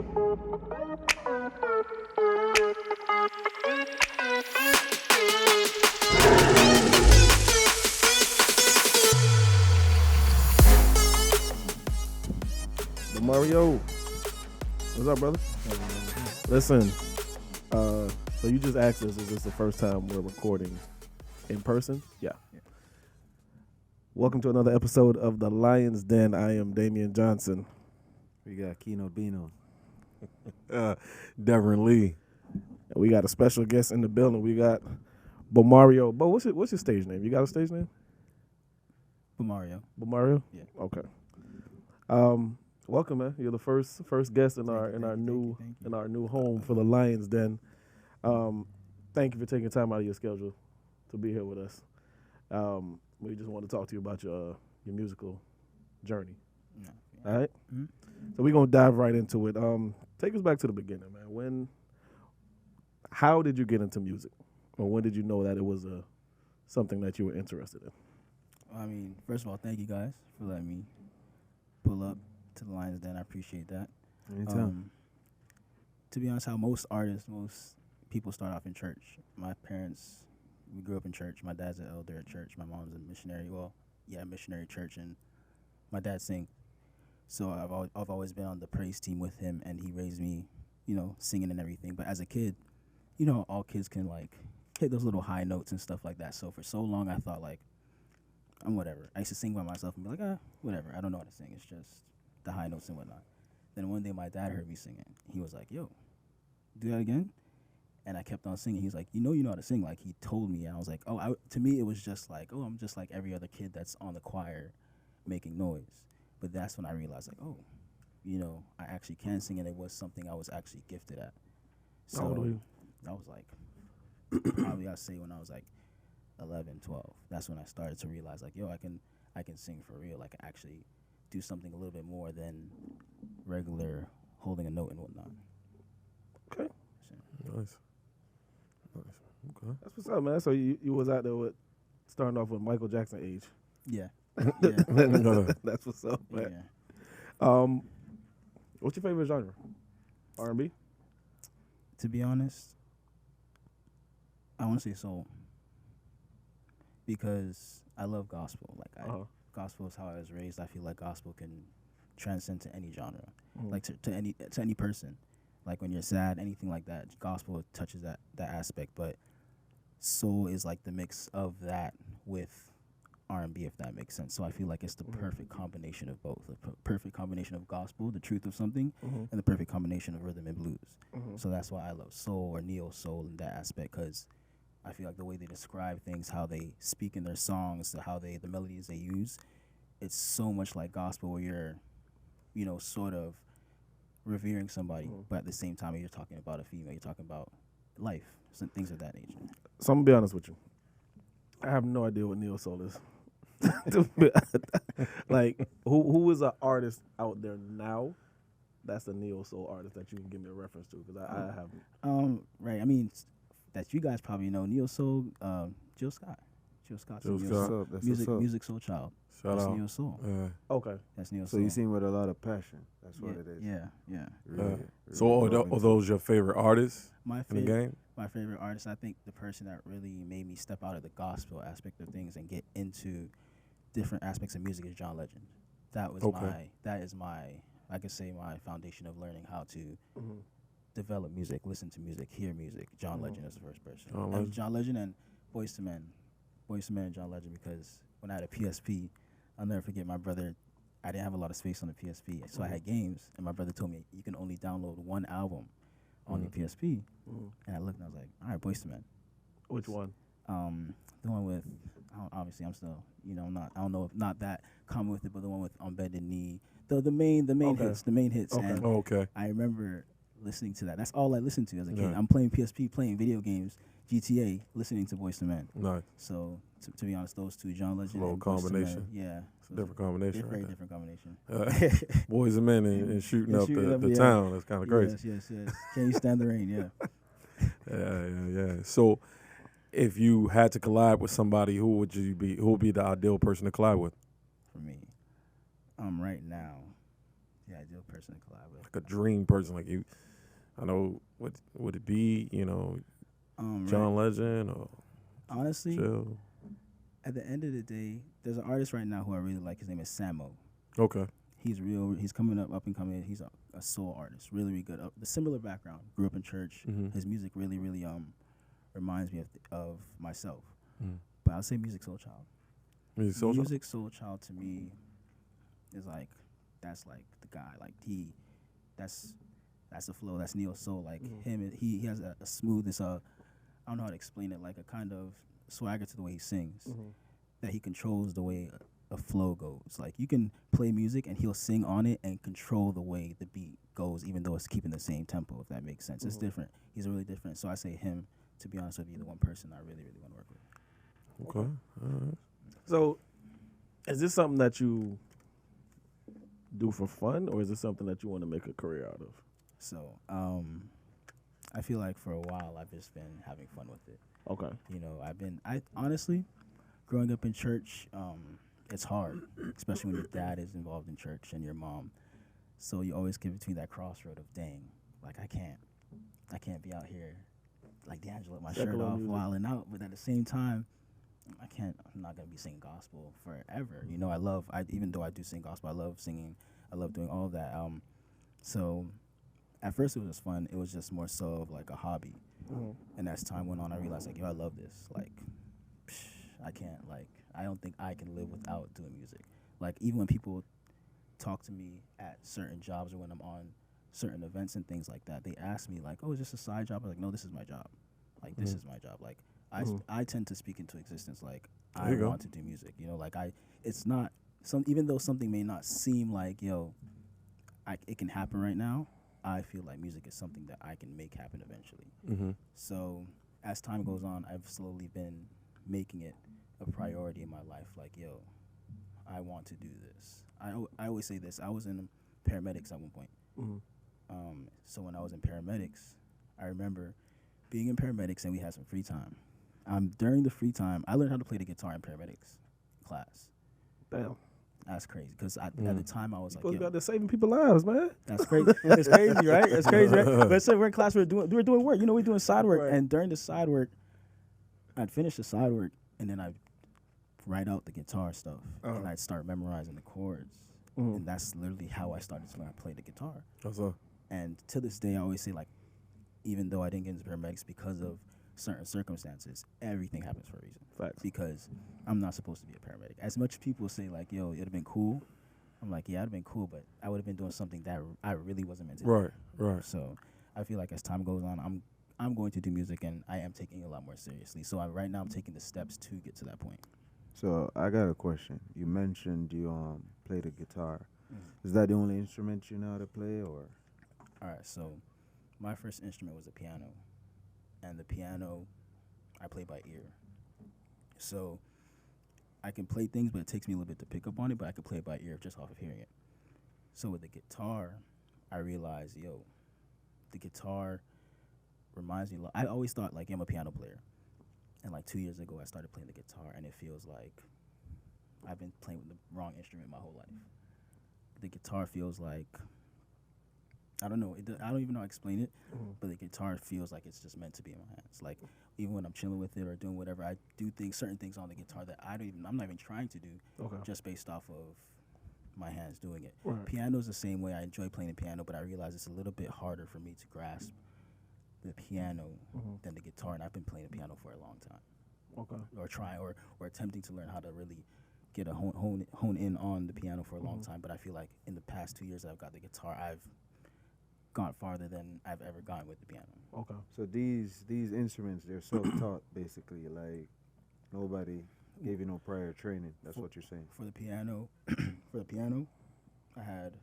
Bomario, what's up, brother? Listen, so you just asked us, is this the first time we're recording in person? Yeah. Welcome to another episode of the Lyonz Den. I am Damian Johnson. We got Keno Bino. Devin Lee. And we got a special guest in the building. We got Bomario. Bo, what's your stage name? You got a stage name? Bomario. Bomario? Yeah. Okay. Welcome, man. You're the first guest in our new home for the Lyonz Den. Thank you for taking time out of your schedule to be here with us. We just want to talk to you about your musical journey. Yeah. All right? Mm-hmm. So we're going to dive right into it. Take us back to the beginning, man. How did you get into music? Or when did you know that it was something that you were interested in? I mean, first of all, thank you guys for letting me pull up to the Lyonz Den. I appreciate that. Anytime. To be honest, how most people start off in church. My parents, we grew up in church. My dad's an elder at church. My mom's a missionary. Missionary church, and my dad sings. So I've always been on the praise team with him, and he raised me, singing and everything. But as a kid, all kids can hit those little high notes and stuff like that. So for so long, I thought I'm whatever. I used to sing by myself and be like, whatever. I don't know how to sing. It's just the high notes and whatnot. Then one day my dad heard me singing. He was like, yo, do that again? And I kept on singing. He's like, you know how to sing. He told me. And I was like, to me, it was just I'm just like every other kid that's on the choir making noise. But that's when I realized, I actually can sing, and it was something I was actually gifted at. So How old were you? I was probably I'd say when I was 11, 12. That's when I started to realize, I can sing for real. I can actually do something a little bit more than regular holding a note and whatnot. Okay. Nice. Okay. That's what's up, man. So you was out there starting off with Michael Jackson age. Yeah. That's what's up, man. Yeah. What's your favorite genre? R&B? To be honest, I want to say soul. Because I love gospel. Gospel is how I was raised. I feel like gospel can transcend to any genre. Mm-hmm. To any person. When you're sad, anything like that, gospel touches that aspect. But soul is the mix of that with R&B, if that makes sense. So I feel like it's the perfect combination of both. The perfect combination of gospel, the truth of something, and the perfect combination of rhythm and blues. Mm-hmm. So that's why I love soul or neo-soul in that aspect, because I feel like the way they describe things, how they speak in their songs, the melodies they use, it's so much like gospel where you're, sort of revering somebody, but at the same time you're talking about a female, you're talking about life, some things of that nature. So I'm going to be honest with you. I have no idea what neo-soul is. Who is an artist out there now that's a neo-soul artist that you can give me a reference to? Because I haven't. Right. I mean, that you guys probably know neo-soul, Jill Scott. Jill Scott's a neo-soul. Music soul child. Shout That's out. neo-soul. Okay. That's neo-soul. So you sing with a lot of passion. That's what it is. Yeah. Really, So really are those your favorite artists My in the game? My favorite artist, I think the person that really made me step out of the gospel aspect of things and get into different aspects of music is John Legend. That is my I could say my foundation of learning how to develop music, listen to music, hear music. John Legend is the first person. And John Legend and Boyz II Men and John Legend, because when I had a PSP, I'll never forget my brother. I didn't have a lot of space on the PSP, so I had games, and my brother told me you can only download one album on your PSP. And I looked and I was like, all right, Boyz II Men. Which one? The one with, obviously I'm still, I don't know if not that common with it, but the one with On Bended Knee, the main hits. Okay. And Okay. I remember listening to that. That's all I listened to as a kid. Yeah. I'm playing PSP, playing video games, GTA, listening to Boyz II Men. Nice. So to be honest, those two, John Legend Little and Boyz II Men, combination. yeah. So Different combination. very Right different combination. there. Boys and men and shooting up the town. That's kind of crazy. Yes. Can you stand the rain? Yeah. Yeah. So, if you had to collab with somebody, who would you be? Who would be the ideal person to collab with? For me, right now, Yeah, ideal person to collab with. Like a dream person, like you. I know. What would it be? You know, John Legend or Honestly, Chill. at the end of the day, there's an artist right now who I really like. His name is Samo. Okay. He's real. He's coming up and coming. He's a soul artist, really, really good. The similar background. Grew up in church. Mhm. His music really, really reminds me of myself. Mhm. But I'll say Music Soul Child. Music Soul Child to me is like that's like the guy. Like that's the flow. That's neo soul. Like him. He has a smoothness. I don't know how to explain it. Like a kind of swagger to the way he sings. That he controls the way a flow goes. Like you can play music and he'll sing on it and control the way the beat goes, even though it's keeping the same tempo. If that makes sense, it's different. He's really different. So I say him. To be honest with you, the one person I really, really want to work with. Okay. All right. So, is this something that you do for fun, or is this something that you want to make a career out of? So, I feel like for a while I've just been having fun with it. Okay. You know, I honestly, growing up in church, it's hard, especially when your dad is involved in church and your mom. So you always get between that crossroad of, dang, like I can't be out here like D'Angelo with my shirt off, wilding out. But at the same time, I'm not gonna be singing gospel forever. You know, even though I do sing gospel, I love singing. I love doing all of that. So at first it was just fun. It was just more so of like a hobby. And as time went on, I realized like, yo, I love this. Like, I don't think I can live without doing music. Like even when people talk to me at certain jobs or when I'm on certain events and things like that, they ask me like, oh, is this a side job? I'm like, no, this is my job. Like this is my job. Like I tend to speak into existence like I want to do music. You know, like it's not even though something may not seem like, yo, it can happen right now, I feel like music is something that I can make happen eventually. So as time goes on, I've slowly been making it a priority in my life. Like, yo, I want to do this. I always say this. I was in paramedics at one point. So when I was in paramedics, I remember being in paramedics and we had some free time. During the free time, I learned how to play the guitar in paramedics class. Damn. That's crazy because at the time I was like, Supposed to be yo, out there saving people's lives, man. that's crazy. It's crazy, right? It's crazy, right? But so we're in class, we were doing work. You know, we're doing side work. Right. And during the side work, I'd finish the side work and then I'd write out the guitar stuff and I'd start memorizing the chords. And that's literally how I started to learn how to play the guitar. That's all. And to this day, I always say, like, even though I didn't get into paramedics because of certain circumstances, everything happens for a reason. Facts. Because I'm not supposed to be a paramedic. As much as people say, like, yo, it'd have been cool, I'm like, yeah, it'd have been cool, but I would have been doing something that I really wasn't meant to do. Right. So I feel like as time goes on, I'm going to do music, and I am taking it a lot more seriously. So right now I'm taking the steps to get to that point. So I got a question. You mentioned you play the guitar. Is that the only instrument you know how to play, or? All right, so my first instrument was a piano, and the piano I play by ear. So I can play things, but it takes me a little bit to pick up on it, but I can play it by ear just off of hearing it. So with the guitar, I realized, yo, the guitar reminds me a lot. I always thought, like, I'm a piano player. And, like, 2 years ago, I started playing the guitar, and it feels like I've been playing with the wrong instrument my whole life. The guitar feels like, I don't know. I don't even know how to explain it, but the guitar feels like it's just meant to be in my hands. Like, even when I'm chilling with it or doing whatever, I do certain things on the guitar that I'm not even trying to do, just based off of my hands doing it. Right. Piano's the same way. I enjoy playing the piano, but I realize it's a little bit harder for me to grasp the piano than the guitar, and I've been playing the piano for a long time. Or attempting to learn how to really get a hone in on the piano for a long time. But I feel like in the past 2 years I've got the guitar, I've gone farther than I've ever gone with the piano. So these instruments, they're self-taught basically. Like nobody gave you no prior training. That's what you're saying. For the piano, I had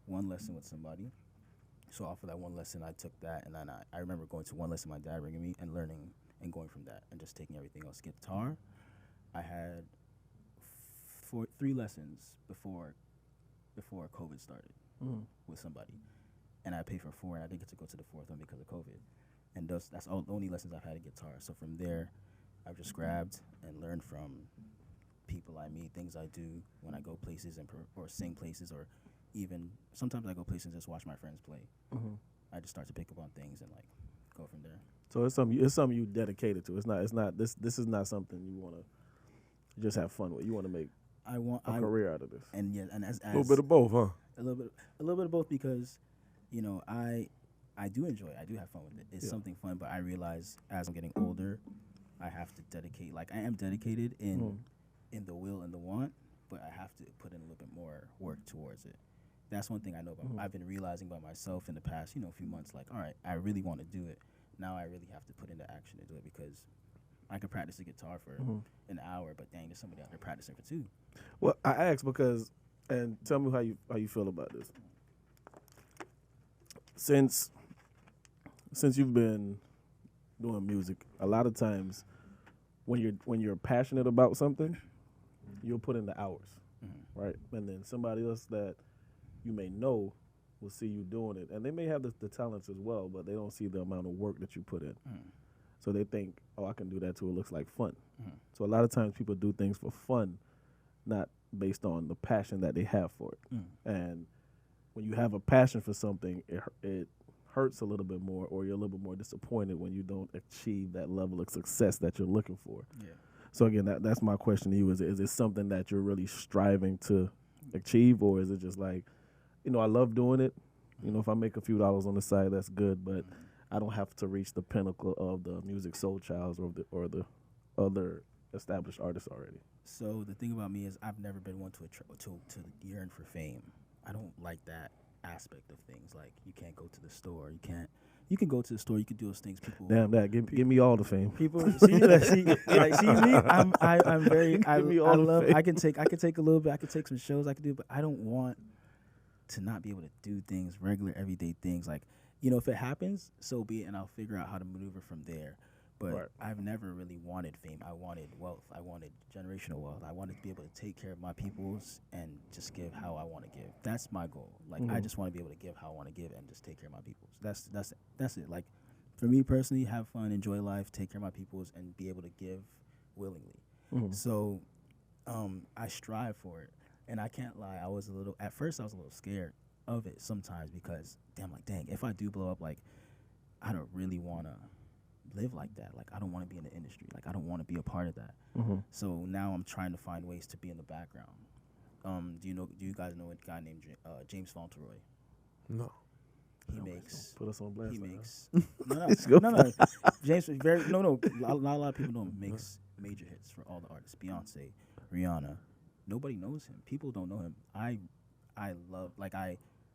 one lesson with somebody. So off of that one lesson, I took that, and then I remember going to one lesson my dad bringing me and learning and going from that and just taking everything else. Guitar, I had 3 lessons before COVID started with somebody, and I paid for 4, and I didn't get to go to the 4th one because of COVID. And that's all the only lessons I've had in guitar. So from there, I've just grabbed and learned from people I meet, things I do when I go places or sing places or even sometimes I go places and just watch my friends play. Mm-hmm. I just start to pick up on things and like go from there. So it's something you dedicated to. It's not this is not something you want to just have fun with. You want to make a career out of this. And yeah, and as A little bit of both, huh? a little bit of both, because you know I do enjoy it. I do have fun with it. It's something fun, but I realize as I'm getting older, I have to dedicate. Like I am dedicated in the will and the want, but I have to put in a little bit more work towards it. That's one thing I know about. I've been realizing about myself in the past, few months. Like, all right, I really want to do it. Now I really have to put into action to do it, because I could practice the guitar for an hour, but dang, there's somebody out there practicing for 2. Well, I asked because, and tell me how you feel about this. Since you've been doing music, a lot of times when you're passionate about something, you'll put in the hours, right? And then somebody else that you may know will see you doing it, and they may have the talents as well, but they don't see the amount of work that you put in. So they think, oh, I can do that too. It looks like fun. So a lot of times people do things for fun, not based on the passion that they have for it. And when you have a passion for something, it hurts a little bit more, or you're a little bit more disappointed when you don't achieve that level of success that you're looking for. Yeah. So again, that's my question to you: is it something that you're really striving to achieve, or is it just like, I love doing it. If I make a few dollars on the side, that's good, but I don't have to reach the pinnacle of the music soul childs or the other established artists already. So the thing about me is I've never been one to yearn for fame. I don't like that aspect of things. Like, you can't go to the store. You can go to the store. You can do those things. People. Damn that! Give me all the fame. People see me. I'm very. I love. I can take a little bit. I can take some shows. I can do, but I don't want to not be able to do things, regular everyday things. Like, if it happens, so be it, and I'll figure out how to maneuver from there. But I've never really wanted fame. I wanted wealth. I wanted generational wealth. I wanted to be able to take care of my peoples and just give how I want to give. That's my goal. Like, I just want to be able to give how I want to give and just take care of my peoples. That's it. Like, for me personally, have fun, enjoy life, take care of my peoples, and be able to give willingly. So I strive for it. And I can't lie, at first I was a little scared of it sometimes, because dang, if I do blow up, like, I don't really want to live like that. Like, I don't want to be in the industry. Like, I don't want to be a part of that. So now I'm trying to find ways to be in the background. Do you guys know a guy named James Fauntleroy? No. He makes. Put us on blast. He right makes. now. No. James is very no. Not a lot of people know him. Makes major hits for all the artists. Beyonce, Rihanna. Nobody knows him. People don't know him. I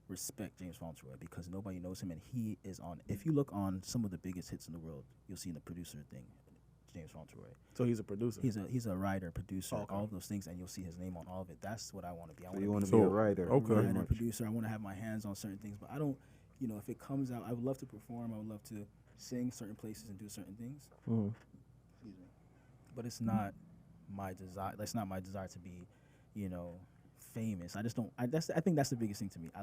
respect James Fauntleroy because nobody knows him, and he is on. If you look on some of the biggest hits in the world, you'll see in the producer thing, James Fauntleroy. So he's a producer. He's a writer, producer, Okay. all of those things, and you'll see his name on all of it. That's what I want to be. So you want to be a writer. Okay. Very writer, much. producer. I want to have my hands on certain things, but I don't. If it comes out, I would love to perform. I would love to sing certain places and do certain things. Excuse me. But it's not my desire. That's not my desire to be, famous. I just don't. I think that's the biggest thing to me. I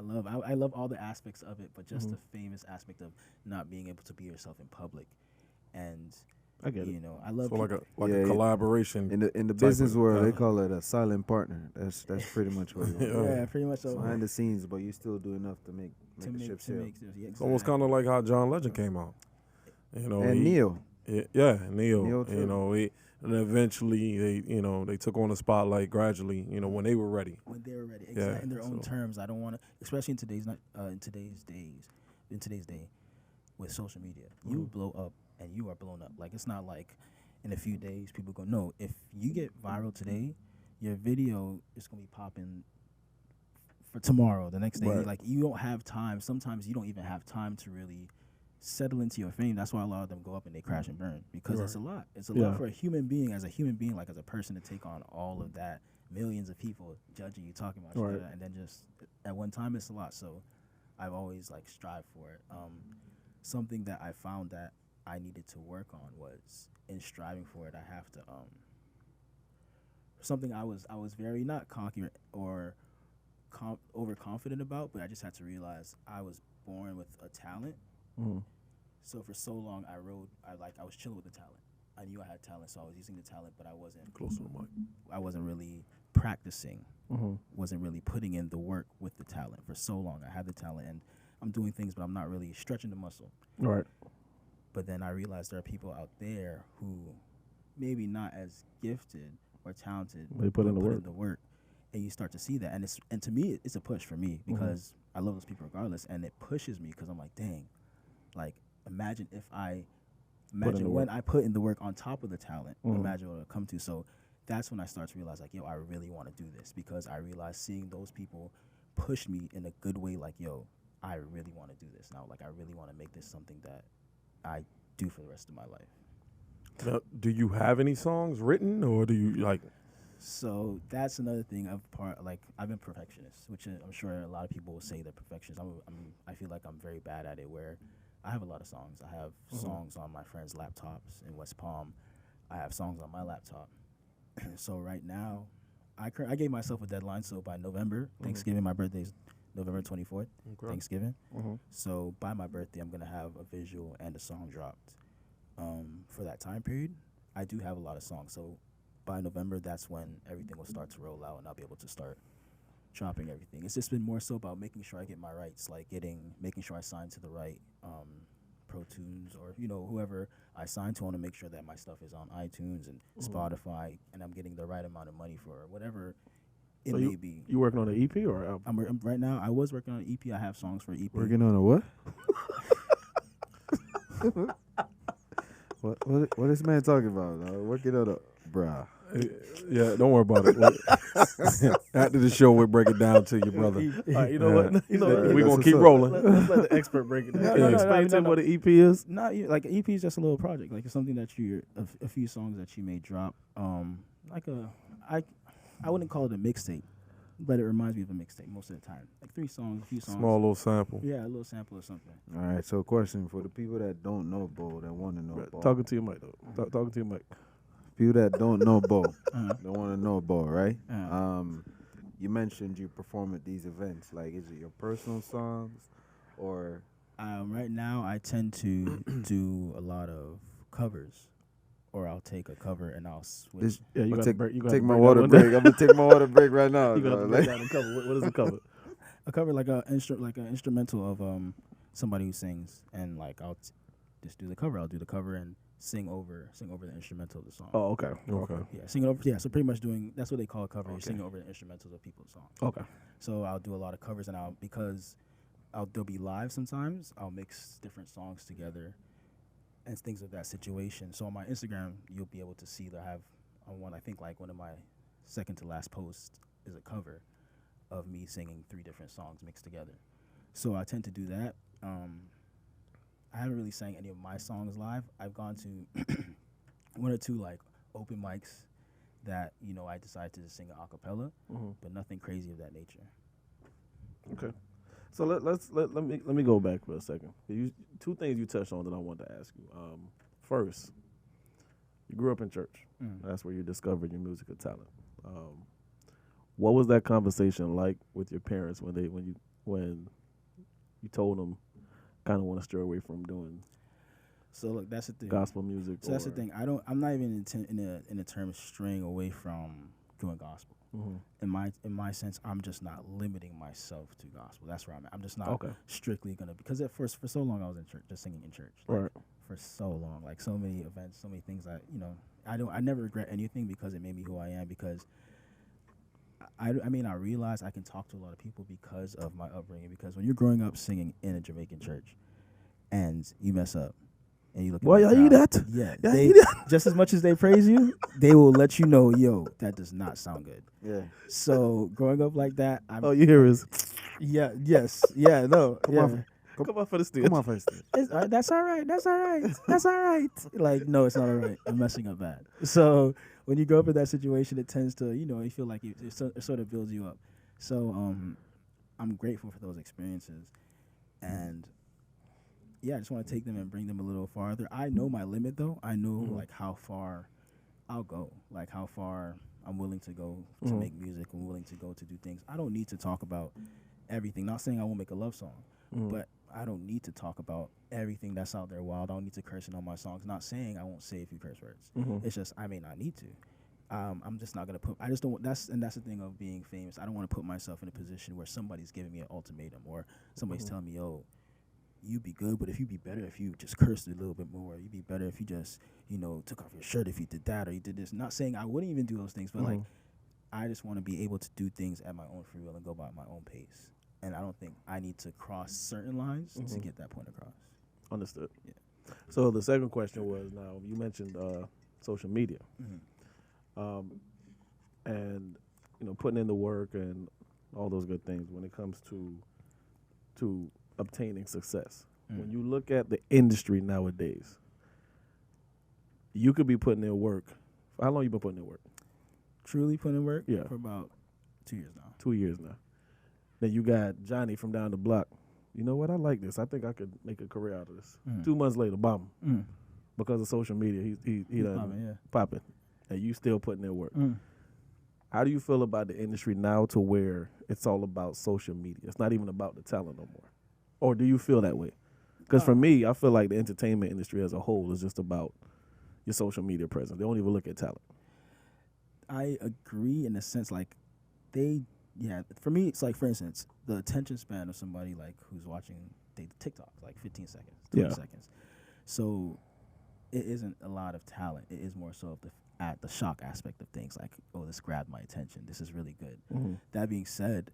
love all the aspects of it, but just the famous aspect of not being able to be yourself in public, and I get it. I love So like a Yeah, collaboration. In the type business of- world, they call it a silent partner. That's pretty much what it is. yeah, pretty much so. Behind the scenes, but you still do enough to make the ship sail. It's almost kind of like how John Legend came out. And Neil. Yeah, Neil. Neil too. And eventually they took on the spotlight gradually. When they were ready. When they were ready, Yeah, in their own so- terms. I don't want to, especially in today's day, with social media, you blow up and you are blown up. Like, it's not like in a few days people go. No, if you get viral today, your video is gonna be popping for tomorrow, the next day. Right. Like, you don't have time. Sometimes you don't even have time to really settle into your fame. That's why a lot of them go up and they crash and burn, because it's a lot. It's a lot for a human being, like as a person, to take on all of that, millions of people judging you, talking about you, and then just at one time, it's a lot. So I've always strived for it. Something that I found that I needed to work on was, in striving for it, I have to something I was very not cocky or overconfident about, but I just had to realize I was born with a talent. So for so long, I was chilling with the talent. I knew I had talent, so I was using the talent, but I wasn't Close to the mic. I wasn't really practicing, Mm-hmm. wasn't really putting in the work with the talent for so long. I had the talent and I'm doing things, but I'm not really stretching the muscle. Right. But then I realized there are people out there who maybe not as gifted or talented, They put in the work. in the work, and you start to see that. And to me, it's a push for me because I love those people regardless, and it pushes me because I'm like, dang, like imagine when I put in the work on top of the talent. Imagine what it'll come to. So that's when I start to realize, like, yo, I really want to do this because I realized seeing those people push me in a good way, like, yo, I really want to do this now. Like, I really want to make this something that I do for the rest of my life. Now, do you have any songs written, or do you like? So that's another thing. I've been perfectionist, which I'm sure a lot of people will say they're perfectionist. I feel like I'm very bad at it. Where I have a lot of songs. I have songs on my friends' laptops in West Palm. I have songs on my laptop. So right now, I gave myself a deadline. So by November, Thanksgiving, my birthday's November 24th, Thanksgiving. So by my birthday, I'm gonna have a visual and a song dropped. For that time period, I do have a lot of songs. So by November, that's when everything will start to roll out, and I'll be able to start dropping everything. It's just been more so about making sure I get my rights, like making sure I sign to the right Pro Tunes or whoever I sign to. I want to make sure that my stuff is on iTunes and Spotify, and I'm getting the right amount of money for whatever it may be. You working on an EP or album? I'm right now. I was working on an EP. I have songs for EP. Working on a what? What this man talking about? Working on a bruh. Yeah, don't worry about it. After the show, we'll break it down to you, brother. All right, you know what? We're going to keep rolling. Let's let the expert break it down. No, Explain to him what an EP is. Not like an EP is just a little project. Like it's something that a few songs that you may drop. I wouldn't call it a mixtape, but it reminds me of a mixtape most of the time. Like 3 songs, a few songs. Small little sample. Yeah, a little sample or something. All right, so question for the people that don't know Bo, that want to know Bo. Talking to your mic, though. Talking to your mic. People that don't know Bo, Uh-huh. don't want to know Bo, right? Uh-huh. You mentioned you perform at these events. Like, is it your personal songs, or? Right now, I tend to do a lot of covers, or I'll take a cover and I'll switch. Yeah, you got to break. You Take my water break. I'm gonna take my water break right now. You got to dog. break Like- down the cover. What is the cover? A cover like an instrumental of somebody who sings, and like I'll just do the cover. I'll do the cover and sing over the instrumental of the song. Oh, okay. Yeah, sing it over. Yeah, so pretty much that's what they call a cover. You're singing over the instrumentals of people's songs. Okay. So I'll do a lot of covers, and they'll be live sometimes. I'll mix different songs together and things of that situation. So on my Instagram, you'll be able to see that I have one. I think like one of my second to last posts is a cover of me singing 3 different songs mixed together. So I tend to do that. I haven't really sang any of my songs live. I've gone to 1 or 2 like open mics that I decided to sing a cappella, but nothing crazy of that nature. Okay. So let me go back for a second. 2 things you touched on that I wanted to ask you. First, you grew up in church. That's where you discovered your musical talent. What was that conversation like with your parents when you told them kind of want to steer away from doing? So look, that's the thing. Gospel music. So that's the thing. I'm not even in a term straying away from doing gospel. In my sense, I'm just not limiting myself to gospel. That's where I'm at. I'm just not strictly gonna, because at first for so long I was in church, just singing in church. Right. For so long, like so many events, so many things that I never regret anything because it made me who I am. Because I realize I can talk to a lot of people because of my upbringing. Because when you're growing up singing in a Jamaican church and you mess up, and you look at Why the y'all eat crowd, that? Yeah, Y'all they eat that? just as much as they praise you, they will let you know, yo, that does not sound good. Yeah. So growing up like that, Oh, you hear is no, come on for the stage. Come on, first. that's all right. Like, no, it's not all right. I'm messing up bad. So when you grow up in that situation, it tends to, you feel like it sort of builds you up. So I'm grateful for those experiences, and I just want to take them and bring them a little farther. I know my limit, though. I know like how far I'll go, like how far I'm willing to go to make music. I'm willing to go to do things. I don't need to talk about everything. Not saying I won't make a love song, but I don't need to talk about everything that's out there wild. I don't need to curse in all my songs. Not saying I won't say a few curse words. It's just I may not need to. I'm just not gonna put. I just don't. That's the thing of being famous. I don't want to put myself in a position where somebody's giving me an ultimatum or somebody's telling me, "Yo, you'd be good, but if you'd be better if you just cursed a little bit more. You'd be better if you just, took off your shirt if you did that or you did this." Not saying I wouldn't even do those things, but like, I just want to be able to do things at my own free will and go by my own pace. And I don't think I need to cross certain lines to get that point across. Understood. Yeah. So the second question was, now you mentioned social media, and putting in the work and all those good things when it comes to obtaining success. When you look at the industry nowadays, you could be putting in work. How long you been putting in work? Truly putting in work? Yeah. For about 2 years now. 2 years now. Then you got Johnny from down the block. You know what? I like this. I think I could make a career out of this. 2 months later, bomb. Because of social media, he done popping. And you still putting in work. How do you feel about the industry now to where it's all about social media? It's not even about the talent no more. Or do you feel that way? Because for me, I feel like the entertainment industry as a whole is just about your social media presence. They don't even look at talent. I agree in a sense, like, for me, it's like, for instance, the attention span of somebody, like, who's watching TikTok, like 15 seconds, 20 seconds. So it isn't a lot of talent. It is more so of the shock aspect of things, like, oh, this grabbed my attention. This is really good. That being said,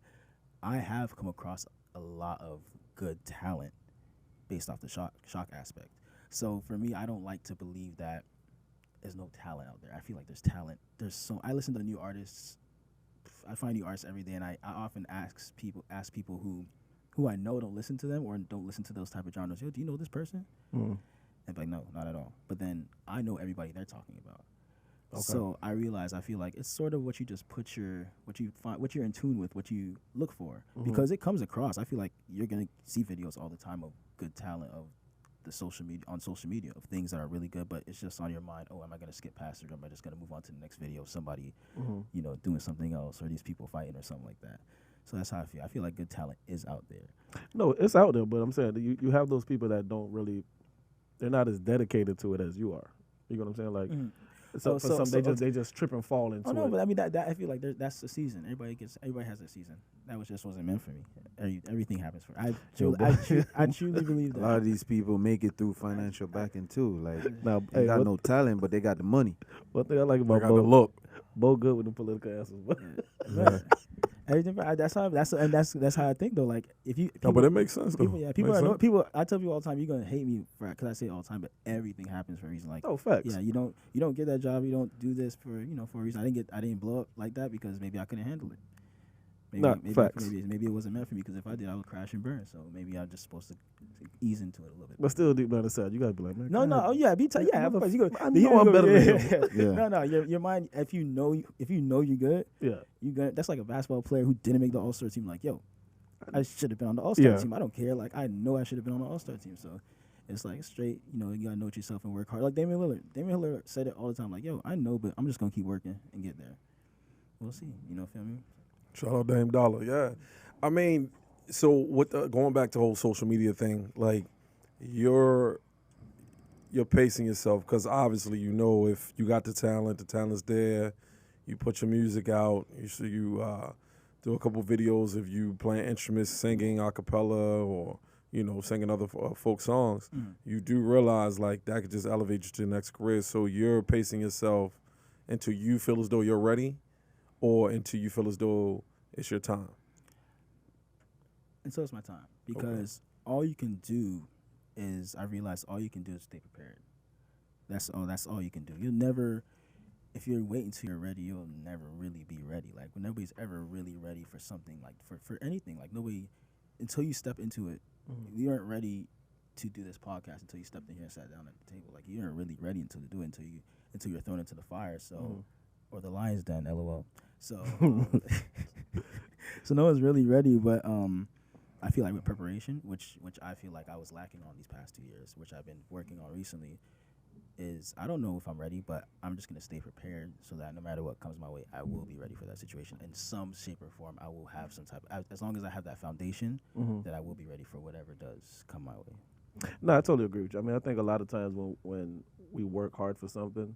I have come across a lot of good talent based off the shock aspect. So for me, I don't like to believe that there's no talent out there. I feel like there's talent. I listen to new artists. I find new artists every day, and I often ask people who I know don't listen to them or don't listen to those type of genres. Yo, do you know this person? And be like, no, not at all. But then I know everybody they're talking about. Okay. So I feel like it's sort of what you just what you're in tune with, what you look for, because it comes across. I feel like you're gonna see videos all the time of good talent on social media of things that are really good, but it's just on your mind. Oh, am I gonna skip past it, or am I just gonna move on to the next video of somebody, doing something else, or these people fighting or something like that. So that's how I feel. I feel like good talent is out there. No, it's out there, but I'm saying you have those people that don't really, they're not as dedicated to it as you are. You know what I'm saying? Like, so they just trip and fall into it. Oh no, but I mean that I feel like that's the season. Everybody has a season. That wasn't meant for me. Everything happens for me. I truly believe that. A lot of these people make it through financial backing too. Like, now, they got no talent, but they got the money. One thing I like about the look. Bo good with the political answers. Yeah. Everything. That's how I think though. Like, if you people, but it makes sense though. People. I tell people all the time, you're gonna hate me because I say it all the time, but everything happens for a reason. Like, facts. Yeah, you don't get that job. You don't do this for a reason. I didn't blow up like that because maybe I couldn't handle it. Maybe it wasn't meant for me, because if I did, I would crash and burn. So maybe I'm just supposed to ease into it a little bit. But still, deep down inside, you gotta be like, man. No. Oh yeah, of course. I know I'm better than him. Yeah. No. Your mind. If you know you're good. Yeah. You good. That's like a basketball player who didn't make the All-Star team. Like, yo, I should have been on the All-Star team. I don't care. Like, I know I should have been on the All-Star team. So it's like straight. You gotta know yourself and work hard. Like Damian Lillard. Damian Lillard said it all the time. Like, yo, I know, but I'm just gonna keep working and get there. We'll see. Feel me? Shout out Dame Dollar, yeah. I mean, so with going back to the whole social media thing, like, you're pacing yourself because obviously if you got the talent's there. You put your music out. You do a couple videos of you playing instruments, singing a cappella, or singing other folk songs. You do realize like that could just elevate you to the next career. So you're pacing yourself until you feel as though you're ready, or until you feel as though it's your time. And so it's my time, because all you can do is stay prepared. That's all you can do. You'll never, if you're waiting till you're ready, you'll never really be ready. Like, nobody's ever really ready for something, like for anything. Like, nobody, until you step into it, you aren't ready to do this podcast until you stepped in here and sat down at the table. Like, you aren't really ready until you do it, until you're thrown into the fire. So, or the Lyonz Den, LOL. So, so no one's really ready, but I feel like with preparation, which I feel like I was lacking on these past 2 years, which I've been working on recently, is I don't know if I'm ready, but I'm just going to stay prepared so that no matter what comes my way, I will be ready for that situation. In some shape or form, I will have some type of, as long as I have that foundation, that I will be ready for whatever does come my way. No, I totally agree with you. I mean, I think a lot of times when we work hard for something,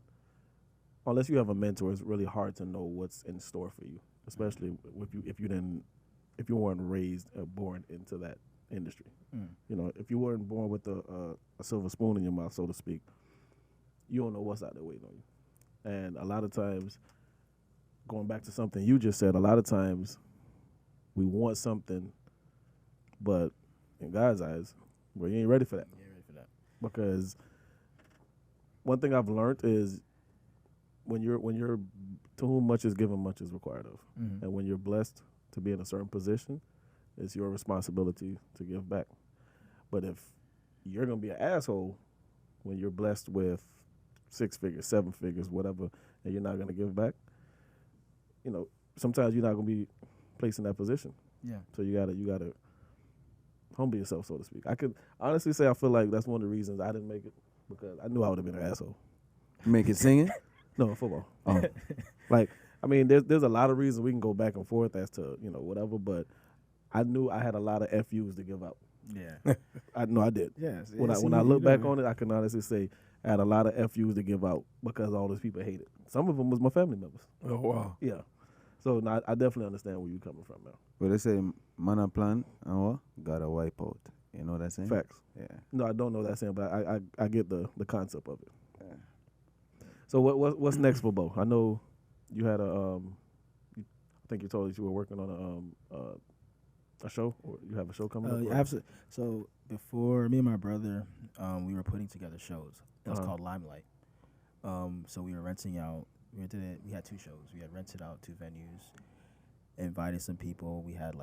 unless you have a mentor, it's really hard to know what's in store for you, especially if you weren't raised or born into that industry. You know, if you weren't born with a silver spoon in your mouth, so to speak, you don't know what's out there waiting on you. And a lot of times, going back to something you just said, a lot of times we want something, but in God's eyes, well, you ain't ready for that. Yeah, ready for that. Because one thing I've learned is when you're to whom much is given, much is required of. Mm-hmm. And when you're blessed to be in a certain position, it's your responsibility to give back. But if you're gonna be an asshole when you're blessed with 6 figures, 7 figures, whatever, and you're not gonna give back, you know, sometimes you're not gonna be placed in that position. Yeah. So you gotta humble yourself, so to speak. I could honestly say I feel like that's one of the reasons I didn't make it, because I knew I would have been an asshole. Make it singing? No, football. Oh. Like, I mean, there's a lot of reasons we can go back and forth as to, you know, whatever, but I knew I had a lot of FUs to give out. Yeah. I know I did. Yes. When I look back on it, I can honestly say I had a lot of FUs to give out because all those people hated. Some of them was my family members. Oh wow. Yeah. So no, I definitely understand where you're coming from now. But they say man a plan and what? Gotta wipe out. You know what I'm saying? Facts. Yeah. No, I don't know that saying, but I get the concept of it. Yeah. So what's next for Bo? I know you had I think you told us you were working on a show, or you have a show coming up. Yeah, absolutely. So before, me and my brother, we were putting together shows. It was called Limelight. So we were renting out. We had 2 shows. We had rented out 2 venues, invited some people. We had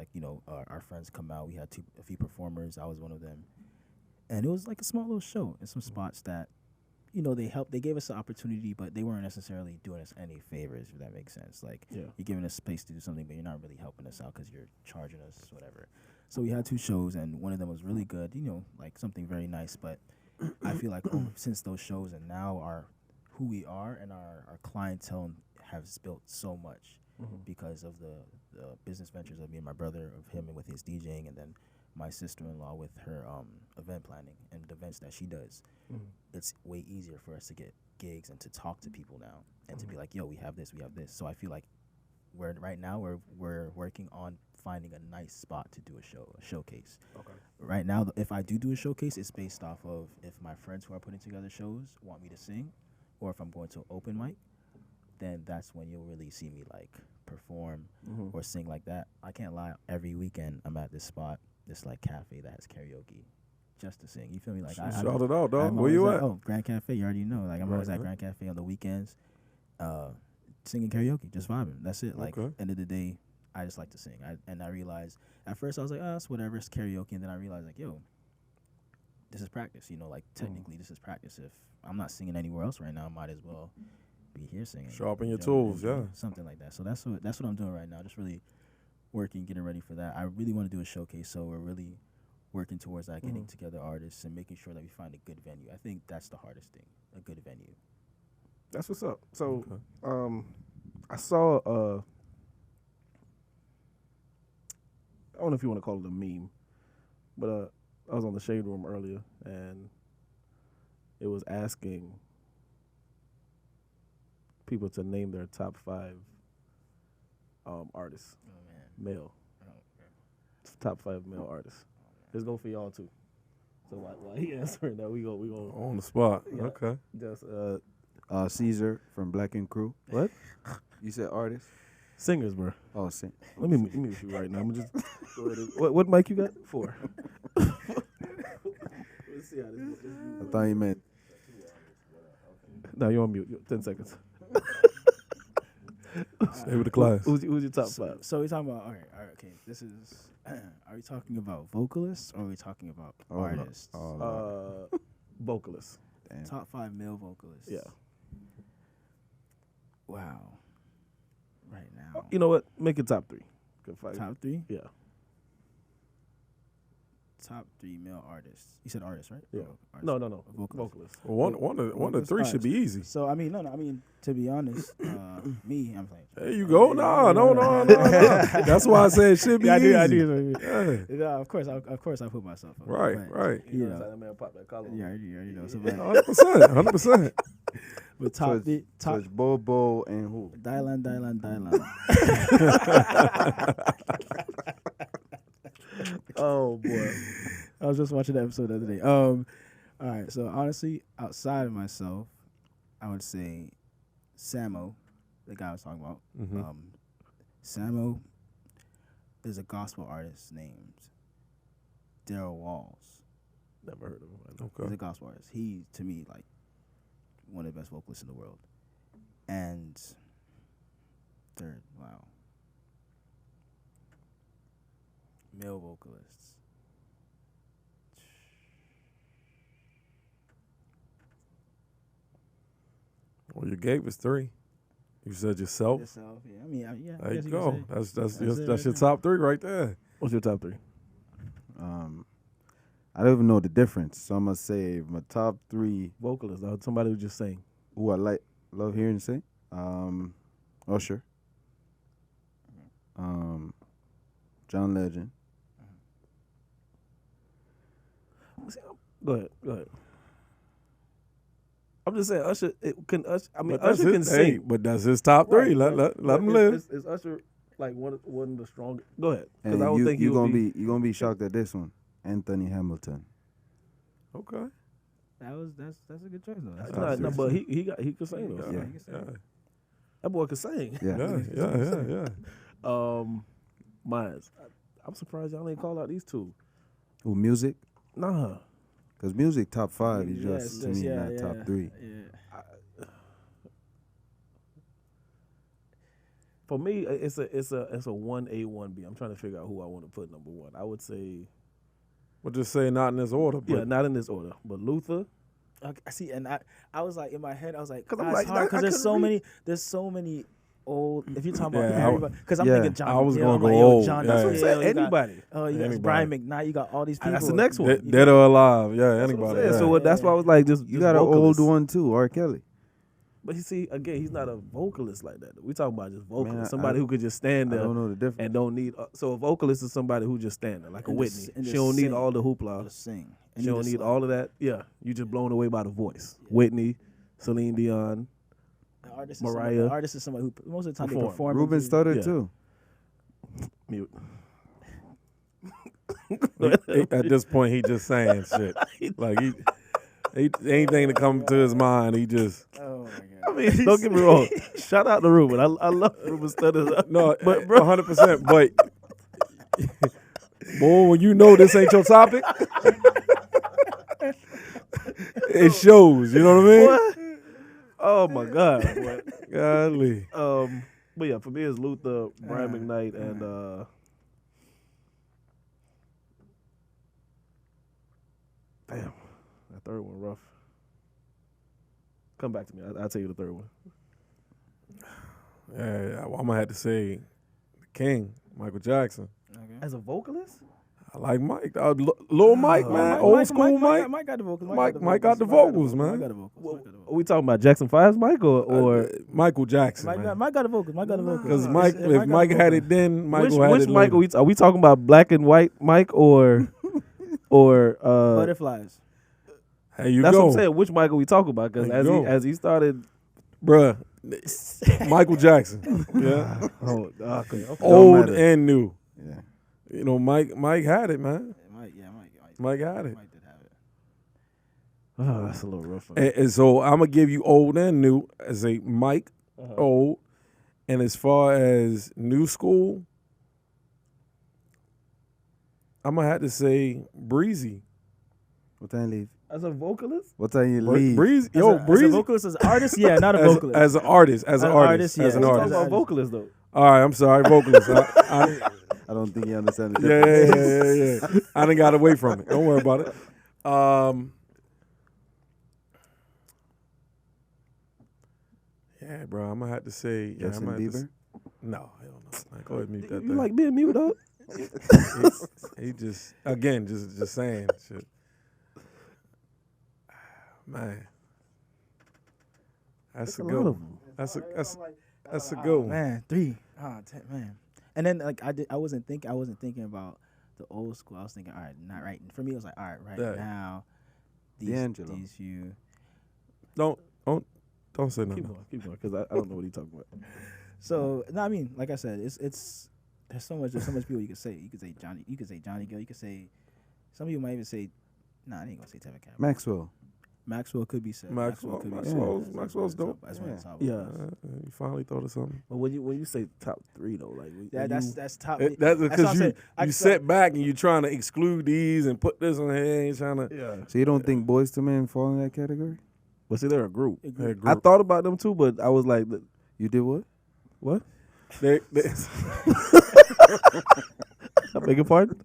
our friends come out. We had a few performers. I was one of them, and it was like a small little show in some spots that, they gave us the opportunity, but they weren't necessarily doing us any favors, if that makes sense. Like, you're giving us space to do something, but you're not really helping us out because you're charging us whatever. So we had 2 shows, and one of them was really good, like something very nice. But I feel like since those shows and now who we are and our clientele has built so much because of the business ventures of me and my brother, of him and with his DJing, and then my sister-in-law with her event planning and the events that she does. It's way easier for us to get gigs and to talk to people now and to be like, yo, we have this. So I feel like right now we're working on finding a nice spot to do a showcase. Okay. Right now, if I do a showcase, it's based off of if my friends who are putting together shows want me to sing, or if I'm going to open mic, then that's when you'll really see me like perform or sing like that. I can't lie, every weekend I'm at this spot, this like cafe that has karaoke, just to sing. You feel me? Like shout it out, dog. Where you at? Oh, Grand Cafe. You already know. Like I'm always at Grand Cafe on the weekends, singing karaoke, just vibing. That's it. Like end of the day, I just like to sing. And I realized at first I was like, it's whatever, it's karaoke, and then I realized like, yo, this is practice. Like technically this is practice. If I'm not singing anywhere else right now, I might as well be here singing. Sharpen your tools, yeah. Something like that. So that's what I'm doing right now. Just really working, getting ready for that. I really want to do a showcase, so we're really working towards that, getting together artists and making sure that we find a good venue. I think that's the hardest thing, a good venue. That's what's up. So, I saw I don't know if you want to call it a meme, but I was on the Shade Room earlier, and it was asking people to name their top 5 artists, male. Top 5 male artists. Let's go for y'all too. So while he answering that, we go on the spot. Yeah. Okay. Just Caesar from Black and Crew. What? You said artist? Singers, bro. Oh, sing. Let me mute you right now. I'm just go ahead and, what mic you got? 4. Let's see how this goes. I thought you meant. No, you're on mute. 10 seconds. Stay with the class. Who's your top 5? So we're talking about, all right, okay. This is, are we talking about vocalists or are we talking about artists? Vocalists. Damn. Top 5 male vocalists. Yeah. Wow. Right now. You know what? Make it top 3. Top 3? Yeah. Top 3 male artists. You said artists, right? Yeah. Artists. No. Vocalists. Well, one of 3 should be easy. So I mean, to be honest, me, I'm playing. There you go. No. That's why I said it should be easy. I do. Yeah, of course, I put myself up. Right. You know, that man pop that collar. Yeah, you know. So, 100%. But So it's Bobo and who? Dylan. Oh boy. I was just watching that episode the other day. All right, so honestly, outside of myself, I would say Samo, the guy I was talking about. Mhm. Samo, there's a gospel artist named Daryl Walls. Never heard of him. He's Okay. a gospel artist. He, to me, like one of the best vocalists in the world. And third, wow, male vocalists. Well, you gave us 3. You said yourself. Yourself, yeah. I mean, yeah. I There you guess go. could say. That's That's it that's right your there. top 3 right there. What's your top 3? I don't even know the difference, so I'm gonna say my top 3 Vocalist, somebody who just sang. who I love hearing sing. Usher, John Legend. Go ahead. I'm just saying, Usher. I mean, But that's Usher can his, hey, sing. but that's his top 3. Right, Let but him live. Is Usher like one of the strongest? Go ahead, because And I don't think you're he'll gonna be shocked at this one. Anthony Hamilton. Okay. That's a good choice though. That's Nah, That's no, serious. but he could sing though. Yeah. Yeah. That boy could sing. Yeah. Yeah. Mine's. I'm surprised y'all ain't call out these 2. Who music? Nah. Because music top 5 is Yeah, just to me not top 3. Yeah. For me, it's a 1A 1B. I'm trying to figure out who I want to put number 1. I would say, We'll just say not in this order. But yeah, not in this order, but Luther. Okay, I see, and I was like in my head, I was like, 'Cause I'm it's like, hard I because there's couldn't read. so many old. If you're talking Yeah, about I- everybody, because I'm yeah, thinking John. I was Hill, gonna I'm go like, yo, old, John yeah. That's what I'm Hill, saying. you got- Anybody. Oh, you got Anybody. Brian McKnight. You got all these people. That's the next one. Dead, dead or alive. Yeah, That's what I'm anybody. saying. Yeah. So that's why I was like, just You got an old vocalist. one too, R. Kelly. But you see, again, he's not a vocalist like that. We talking about just vocalist, Man, somebody who could just stand I there don't know the difference. and don't need. So a vocalist is somebody who just stand there, like a And Whitney. just- and She just don't need sing. all the hoopla. Just sing. She don't need all of that. Yeah, you just blown away by the voice. Whitney, Celine Dion. Mariah. Artist is somebody who most of the time they Perform. perform. Ruben stuttered Yeah. too. Mute. At this point, he just saying shit. Like he anything that come to his mind, he just Oh my I god. mean, don't get me wrong. Shout out to Ruben. I love Ruben Studders. no, But, bro- 100%. But boy, when you know this ain't your topic, it shows. You know what I mean? What? Oh my God. Boy. Golly. But yeah, for me it's Luther, Brian McKnight, and damn, that third one rough. Come back to me. I'll tell you the third one. Yeah, I'm gonna have to say the King, Michael Jackson. As a vocalist? I like Mike. Lil Mike, man. Old school Mike. Mike got the vocals. Mike got the vocals, man. Mike got the vocals. What, are we talking about Jackson 5's Mike or Michael Jackson, Mike man. got the vocals. Mike got the vocals. Because Mike, if Mike had it then, Michael had which it Mike later. are we talking about? Black and white Mike or Butterflies. Hey, you that's go, what I'm saying. Which Mike are we talking about? Because There you go. as he started, bruh. Michael Jackson. Yeah, okay. old matter. and new. Yeah. You know, Mike had it, man. Mike had it. Mike did have it. Oh, that's a little rough. And so I'm gonna give you old and new as a Mike Uh-huh. old, and as far as new school, I'm gonna have to say Breezy. What time you leave? As a vocalist? What time you leave? Breezy, As yo, a Breezy. vocalist, as an artist, yeah, not a as, vocalist. as an artist, as an artist, yeah. as an We're artist. talking about vocalist though. All right, I'm sorry, vocalist. I, I don't think you understand the yeah, difference. yeah. I done got away from it. Don't worry about it. Yeah, bro, I'm gonna have to say. Yeah, Justin I'm gonna have to Bieber? no, hell no. Man, go ahead and mute that You thing. like being mute, dog? he just again just saying shit. Man, that's a a lot good of one. That's a good one. Man, 3. Man. And then like I wasn't thinking about the old school. I was thinking, all right, not right. For me, it was like, all right, Yeah. now D'Angelo. these few. Don't Don't say Keep nothing. going, because I don't know what he's talking about. So no, I mean, like I said, it's there's so much people you could say. You could say Johnny. You could say Johnny Gill. You could say some people might even say, nah, I ain't gonna say Tevin Campbell. Maxwell Could be said. Maxwell's dope. That's what it's about. Yeah. You finally thought of something. But when you say top 3 though, like That's top. That's That's what because I'm you saying. you sit back and you're trying to exclude these and put this on here. Ain't trying to. yeah. So you don't think Boyz II Men fall in that category? But see, they're a group. Hey, I group. thought about them too, but I was like, You did what? what? They, I beg your pardon?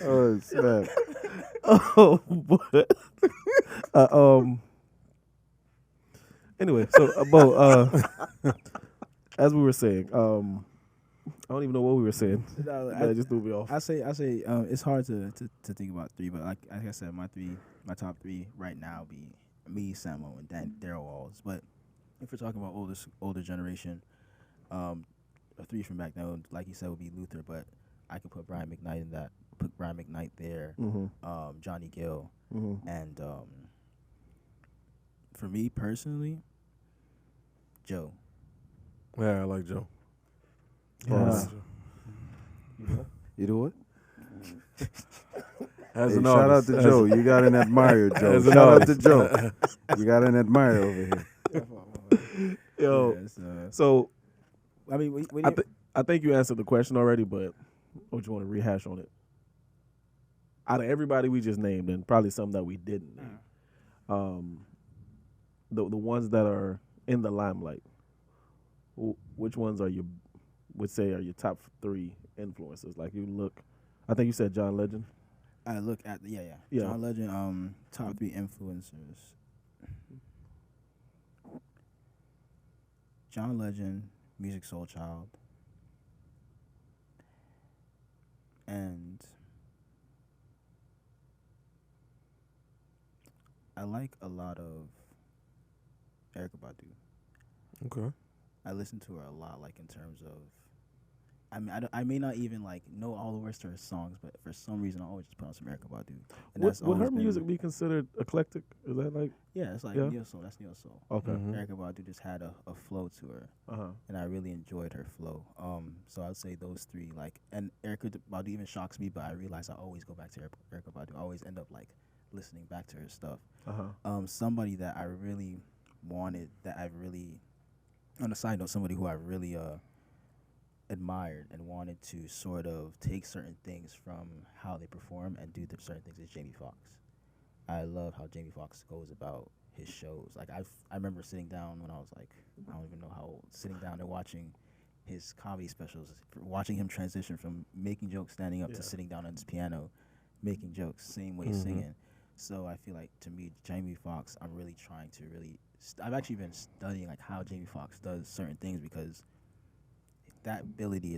Oh snap! Oh, boy. Anyway, so Bo, as we were saying, I don't even know what we were saying. No, That just threw me off. I say, it's hard to think about 3, but like I said, my top 3 right now be me, Samo, and Daryl Walls. But if we're talking about older generation, a 3 from back then, like you said, would be Luther. But I could put Brian McKnight in that. Put Brian McKnight there. Mm-hmm. Johnny Gill, Mm-hmm. and for me personally, Joe. yeah, I like Joe. Yeah. You do what? As Hey, an shout out artist. to Joe. You got an admirer, Joe. As an Shout out to artist. Joe. You got an admirer over here. Yo, Yes, so I mean, I think you answered the question already, but what you want to rehash on it? Out of everybody we just named, and probably some that we didn't name, the ones that are in the limelight, which ones are you would say are your top 3 influences? Like you look, I think you said John Legend. I look at yeah. John Legend, top 3 influencers. John Legend, Music Soul Child, and I like a lot of Erykah Badu. Okay. I listen to her a lot, like in terms of, I mean, I may not even like know all the words to her songs, but for some reason I always just put on some Erykah Badu. And Would always her been- music be considered eclectic? Is that like Yeah, it's like Yeah. neo soul. That's neo soul. okay? Mhm. Erykah Badu just had a flow to her, Uh-huh. and I really enjoyed her flow. So I'd say those 3. Like, and Erykah Badu even shocks me, but I realize I always go back to Erykah Badu. I always end up like listening back to her stuff. Uh-huh. Somebody that I really wanted, that I really, on a side note, somebody who I really admired and wanted to sort of take certain things from how they perform and do certain things is Jamie Foxx. I love how Jamie Foxx goes about his shows. Like I remember sitting down when I was like, I don't even know how old, sitting down and watching his comedy specials, watching him transition from making jokes standing up Yeah. to sitting down on his piano, making jokes, same way Mhm. singing. So I feel like, to me, Jamie Foxx, I'm really trying to really I've actually been studying like how Jamie Foxx does certain things, because that ability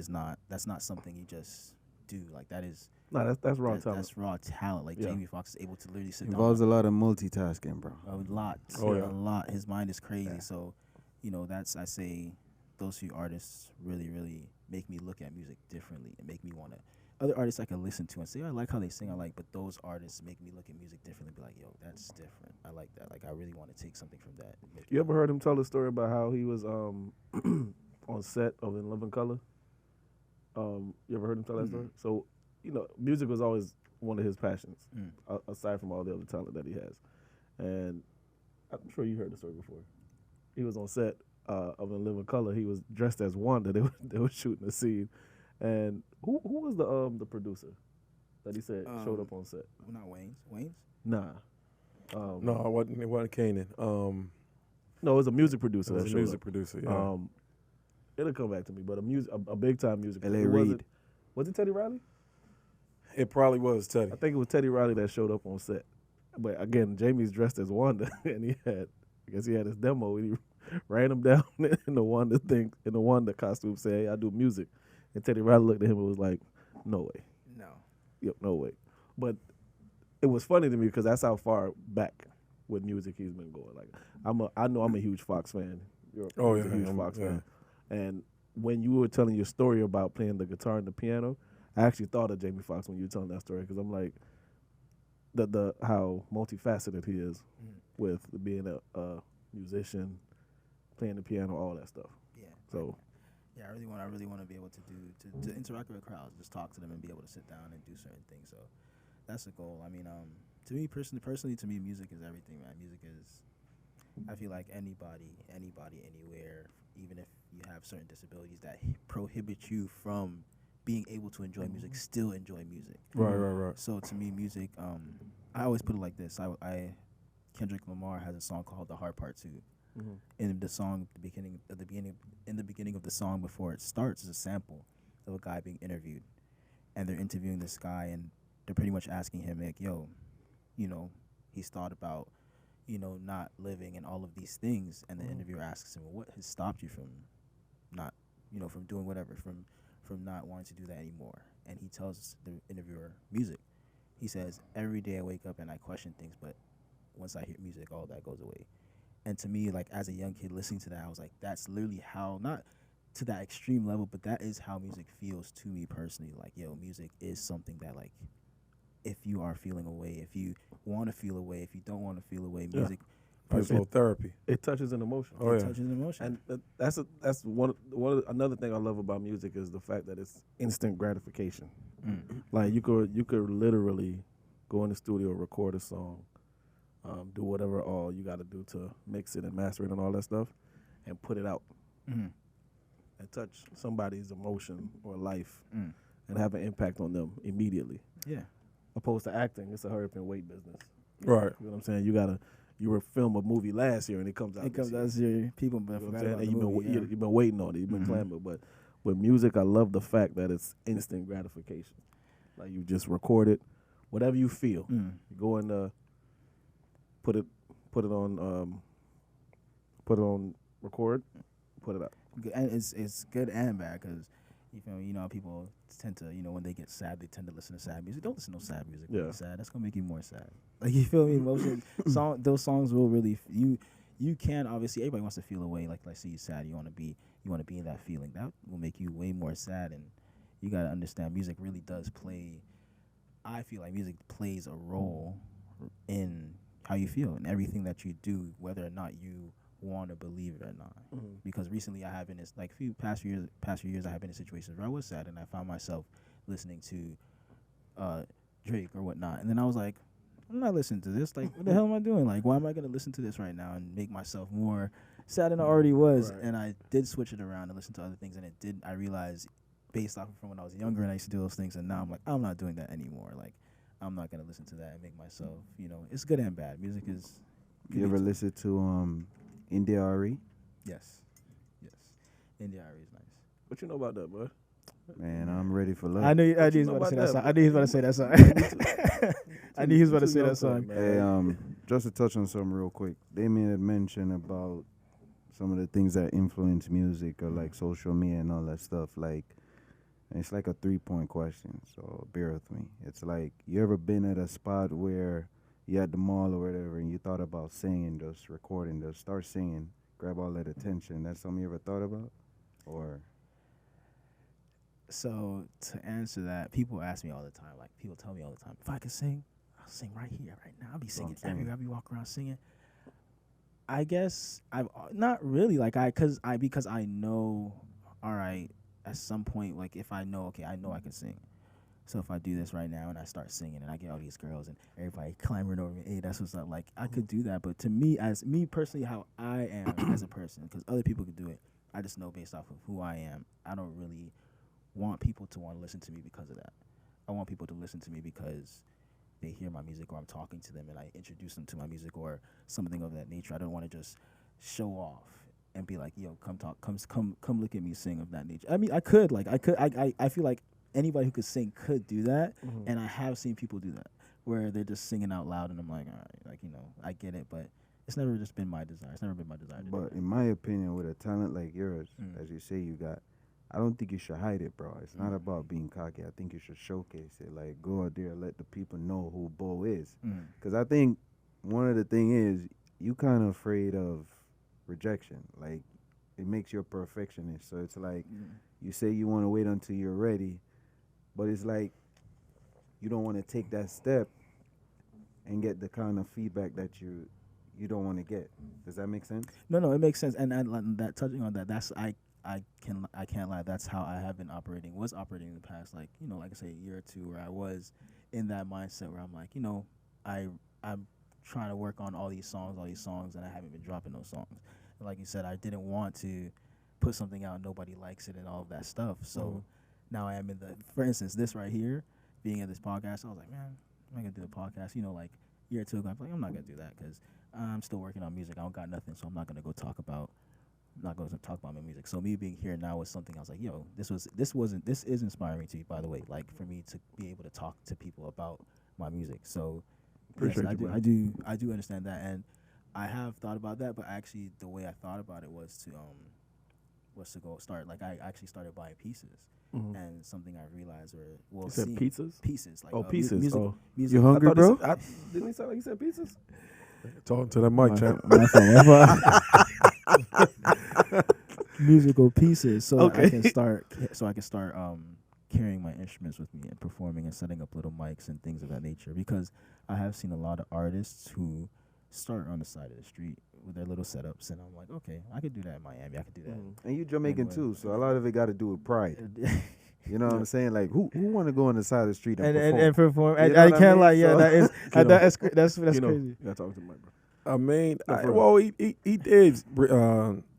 that's not something you just do. Like that is No, that's raw talent. that's raw talent. Like Yeah. Jamie Foxx is able to literally sit Involves down a lot of multitasking, bro. a lot. Oh, yeah. A lot. His mind is crazy. Yeah. So, that's, I say, those few artists really, really make me look at music differently and make me want to. Other artists I can listen to and say, I like how they sing, but those artists make me look at music differently. Be like, yo, that's different. I like that. Like, I really want to take something from that. And make You it ever heard him tell the story about how he was on set of In Living Color? You ever heard him tell that story? So, music was always one of his passions, Mm. aside from all the other talent that he has. And I'm sure you heard the story before. He was on set of In Living Color. He was dressed as Wanda. They were shooting a scene, and who was the producer that he said showed up on set? Not Wayne's. Wayne's? Nah. No, it wasn't Kanan. No, it was a music producer. It was that a showed music up. producer. Yeah. It'll come back to me, but a big time music. L.A. Who was Reid. it? Was it Teddy Riley? It probably was Teddy. I think it was Teddy Riley that showed up on set. But again, Jamie's dressed as Wanda, and I guess he had his demo, and he ran him down in the Wanda costume, saying, "Hey, I do music," and Teddy Riley looked at him and was like, "No way, No. yep, no way." But it was funny to me because that's how far back with music he's been going. Like I know I'm a huge Fox fan. You're Oh, a yeah, huge I'm- Fox yeah. fan. And when you were telling your story about playing the guitar and the piano, I actually thought of Jamie Foxx when you were telling that story, because I'm like, the how multifaceted he is with being a musician, playing the piano, all that stuff. Yeah. So Yeah, I really want to be able to interact with crowds, just talk to them, and be able to sit down and do certain things. So that's the goal. I mean, to me personally, to me, music is everything, man. Music is. I feel like anybody, anywhere, even if you have certain disabilities that prohibit you from being able to enjoy music, still enjoy music. Right. So to me, music, I always put it like this. Kendrick Lamar has a song called "The Hard Part 2." In the song, in the beginning of the song, before it starts, is a sample of a guy being interviewed, and they're interviewing this guy, and they're pretty much asking him, like, "Yo, he's thought about, not living and all of these things," and the interviewer asks him, "Well, what has stopped you from not, from doing whatever, from not wanting to do that anymore?" And he tells the interviewer, "Music." He says, "Every day I wake up and I question things, but once I hear music, all that goes away." And to me, like, as a young kid listening to that, I was like, that's literally how, not to that extreme level, but that is how music feels to me personally. Like, yo, music is something that, like, if you are feeling away, if you want to feel away, if you don't want to feel away, music. Nice little therapy. It touches an emotion. It touches an emotion. And that's another thing I love about music is the fact that it's instant gratification. Like you could literally go in the studio, record a song, do whatever all you got to do to mix it and master it and all that stuff, and put it out and touch somebody's emotion or life and have an impact on them immediately. Yeah. Opposed to acting, it's a hurry up and wait business. Right. You know what I'm saying? You were film a movie last year and it comes out. This year. People been forgot about the movie. You've been waiting on it. You've been clamoring. But with music, I love the fact that it's instant gratification. Like you just record it, whatever you feel. You go and put it on record, put it out. And it's good and bad because people tend to when they get sad, they tend to listen to sad music. Don't listen to sad music. When you're sad, that's gonna make you more sad. Like, you feel me? Those songs will really you can obviously, everybody wants to feel away. Like, let's say you're sad, you want to be in that feeling. That will make you way more sad, and you gotta understand music really does play. I feel like music plays a role in how you feel and everything that you do, whether or not you want to believe it or not. Because recently I have been in past few years I have been in situations where I was sad and I found myself listening to Drake or whatnot, and then I was like, I'm not listening to this. Like, what the hell am I doing? Like, why am I gonna listen to this right now and make myself more sad than I already was? Right. And I did switch it around and listen to other things, and I realized based off of from when I was younger and I used to do those things, and now I'm like, I'm not doing that anymore. Like, I'm not gonna listen to that and make myself, it's good and bad. Music is. You ever listen to India Ari? Yes. India Ari is nice. What you know about that, bud? Man, I'm ready for love. I knew he was about to say that song. I knew he was about to say that song. I knew he was about to say that song. Hey, just to touch on something real quick. They made a mention about some of the things that influence music or like social media and all that stuff. Like, it's like a 3-point question, so bear with me. It's like, you ever been at a spot where you at the mall or whatever and you thought about singing, just recording, just start singing, grab all that attention? That's something you ever thought about? Or... So to answer that, people ask me all the time. Like, people tell me all the time, if I could sing, I'll sing right here, right now. I'll be singing everywhere. I'll be walking around singing. I guess I've not really because I know, all right, at some point, like, if I know, okay, I know I can sing. So if I do this right now and I start singing and I get all these girls and everybody clamoring over me, hey, that's what's up. Like, I could do that, but to me, as me personally, how I am as a person, because other people could do it, I just know based off of who I am. I don't really want people to want to listen to me because of that. I want people to listen to me because they hear my music or I'm talking to them and I introduce them to my music or something of that nature. I don't want to just show off and be like, yo, come look at me sing of that nature. I mean, I feel like anybody who could sing could do that, and I have seen people do that where they're just singing out loud and I'm like, all right, like, I get it, but it's never just been my desire. It's never been my desire to do But in my opinion, with a talent like yours, as you say you got, I don't think you should hide it, bro. It's not about being cocky. I think you should showcase it. Like, go out there and let the people know who Bo is. Because I think one of the thing is, you kind of afraid of rejection. Like, it makes you a perfectionist. So it's like, you say you want to wait until you're ready, but it's like, you don't want to take that step and get the kind of feedback that you don't want to get. Does that make sense? No, it makes sense. And like that, touching on that, that's I can't lie. That's how I have been was operating in the past. Like, you know, like I say, a year or two, where I was in that mindset where I'm like, you know, I'm trying to work on all these songs, and I haven't been dropping those songs. And like you said, I didn't want to put something out, nobody likes it, and all of that stuff. So now I am in for instance, this right here, being in this podcast, I was like, man, I'm not gonna do a podcast. You know, like a year or two ago, I'm like, I'm not gonna do that because I'm still working on music. I don't got nothing, so I'm not gonna go talk about. Not going to talk about my music. So me being here now is something I was like, yo, this is inspiring to you, by the way. Like, for me to be able to talk to people about my music. So yes, I do understand that, and I have thought about that. But actually, the way I thought about it was to go start. Like, I actually started buying pieces, and something I realized, you said pizzas? Pieces, like pieces. Music. You hungry, bro? Didn't he sound like he said pizzas? Talking to that mic, champ. Musical pieces, so Okay. I can start carrying my instruments with me and performing and setting up little mics and things of that nature. Because I have seen a lot of artists who start on the side of the street with their little setups, and I'm like, okay, I could do that in Miami. I could do that. And you Jamaican Anyway. too, so a lot of it got to do with pride. You know what I'm saying? Like, who want to go on the side of the street and perform? perform? You know I what I can't mean? lie. Yeah, So- that is You know. that's You know, crazy. you gotta talk to the mic, bro. I mean, No, for real. well, he did.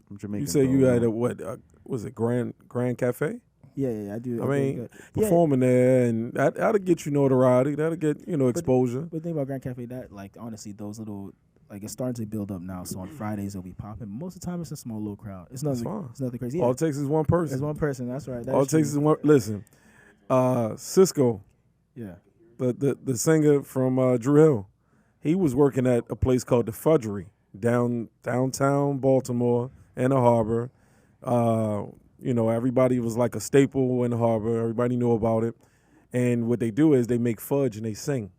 I'm Jamaican. You said bro, you had know. a what? Was it Grand Cafe? Yeah, I do. I mean, Yeah. performing there, and that'll get you notoriety. That'll get exposure. But the thing about Grand Cafe, that like honestly, those little like it's starting to build up now. So on Fridays it'll be popping. Most of the time it's a small little crowd. It's nothing. fine. It's nothing crazy. All Yeah, it takes is one person. it's one person. That's right. All it takes is one. Listen, Cisco, Yeah. the singer from Drew Hill, he was working at a place called the Fudgery downtown Baltimore in the harbor. Everybody was like a staple in the harbor. Everybody knew about it. And what they do is they make fudge and they sing.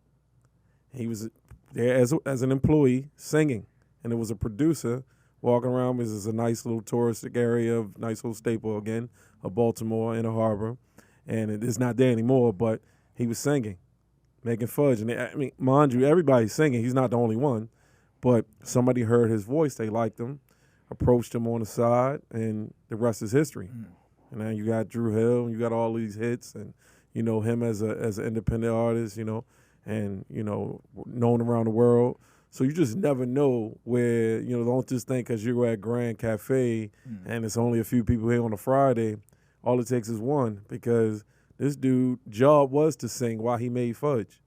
He was there as an employee singing, and there was a producer walking around. This is a nice little touristic area, nice little staple again of Baltimore in the harbor, and it is not there anymore. But he was singing, making fudge, and I mean, mind you, everybody's singing. He's not the only one, but somebody heard his voice. They liked him, approached him on the side, and the rest is history. And now you got Drew Hill, you got all these hits, and him as an independent artist, and known around the world. So you just never know where, don't just think because you're at Grand Cafe and it's only a few people here on a Friday, all it takes is one, because this dude job was to sing while he made fudge,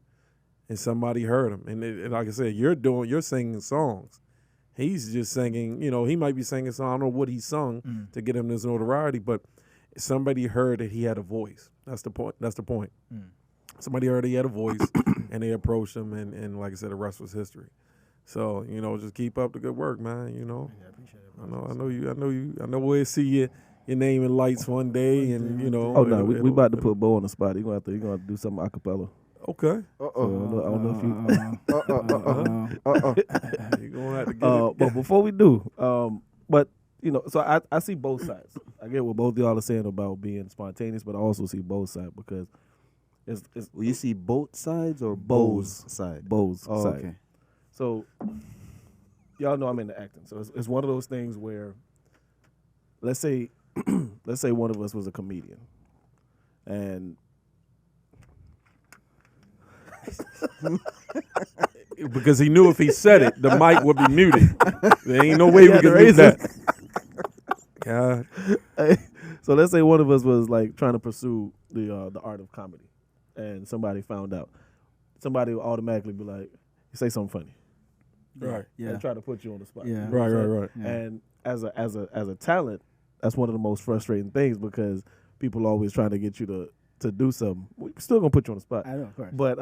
and somebody heard him. And like I said, you're singing songs. He's just singing, he might be singing songs. I don't know what he sung to get him this notoriety, but somebody heard that he had a voice. That's the point. Somebody heard he had a voice, and they approached him, and like I said, the rest was history. So just keep up the good work, man. Yeah, I appreciate it. I know we'll see your name in lights one day, and Oh no, we about to put Bo on the spot. You're gonna have to do something a cappella. Okay. So, I don't know if you. You're gonna have to get it. But before we do, so I see both sides. I get what both y'all are saying about being spontaneous, but I also see both sides because it's Well, you see both sides or Bo's Bo's side? Bo's Oh, side. okay. So y'all know I'm into acting. So it's one of those things where let's say one of us was a comedian, and Because he knew if he said it, the mic would be muted. There ain't no way we had could to do raise that. God. so let's say one of us was like trying to pursue the art of comedy, and somebody found out. Somebody would automatically be like, "Say something funny," Right. Yeah. and try to put you on the spot. Yeah. You know what I'm saying? Right. Yeah. And as a talent, that's one of the most frustrating things because people are always trying to get you to do something. We're still gonna put you on the spot, I know, of course. but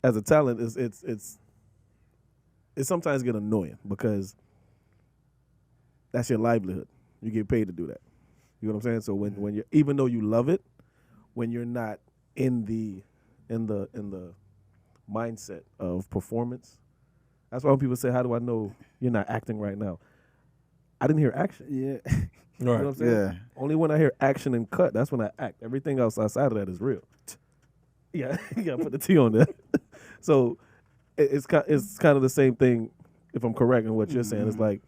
as a talent, it's sometimes get annoying because that's your livelihood. You get paid to do that. You know what I'm saying? So when you're, even though you love it, when you're not in the mindset of performance, that's why when people say, "How do I know you're not acting right now?" I didn't hear action. Yeah. You know what Right. I'm saying? Yeah. Only when I hear action and cut, that's when I act. Everything else outside of that is real. Yeah, you gotta put the T on there. So it's kind of the same thing. If I'm correct in what you're saying, it's like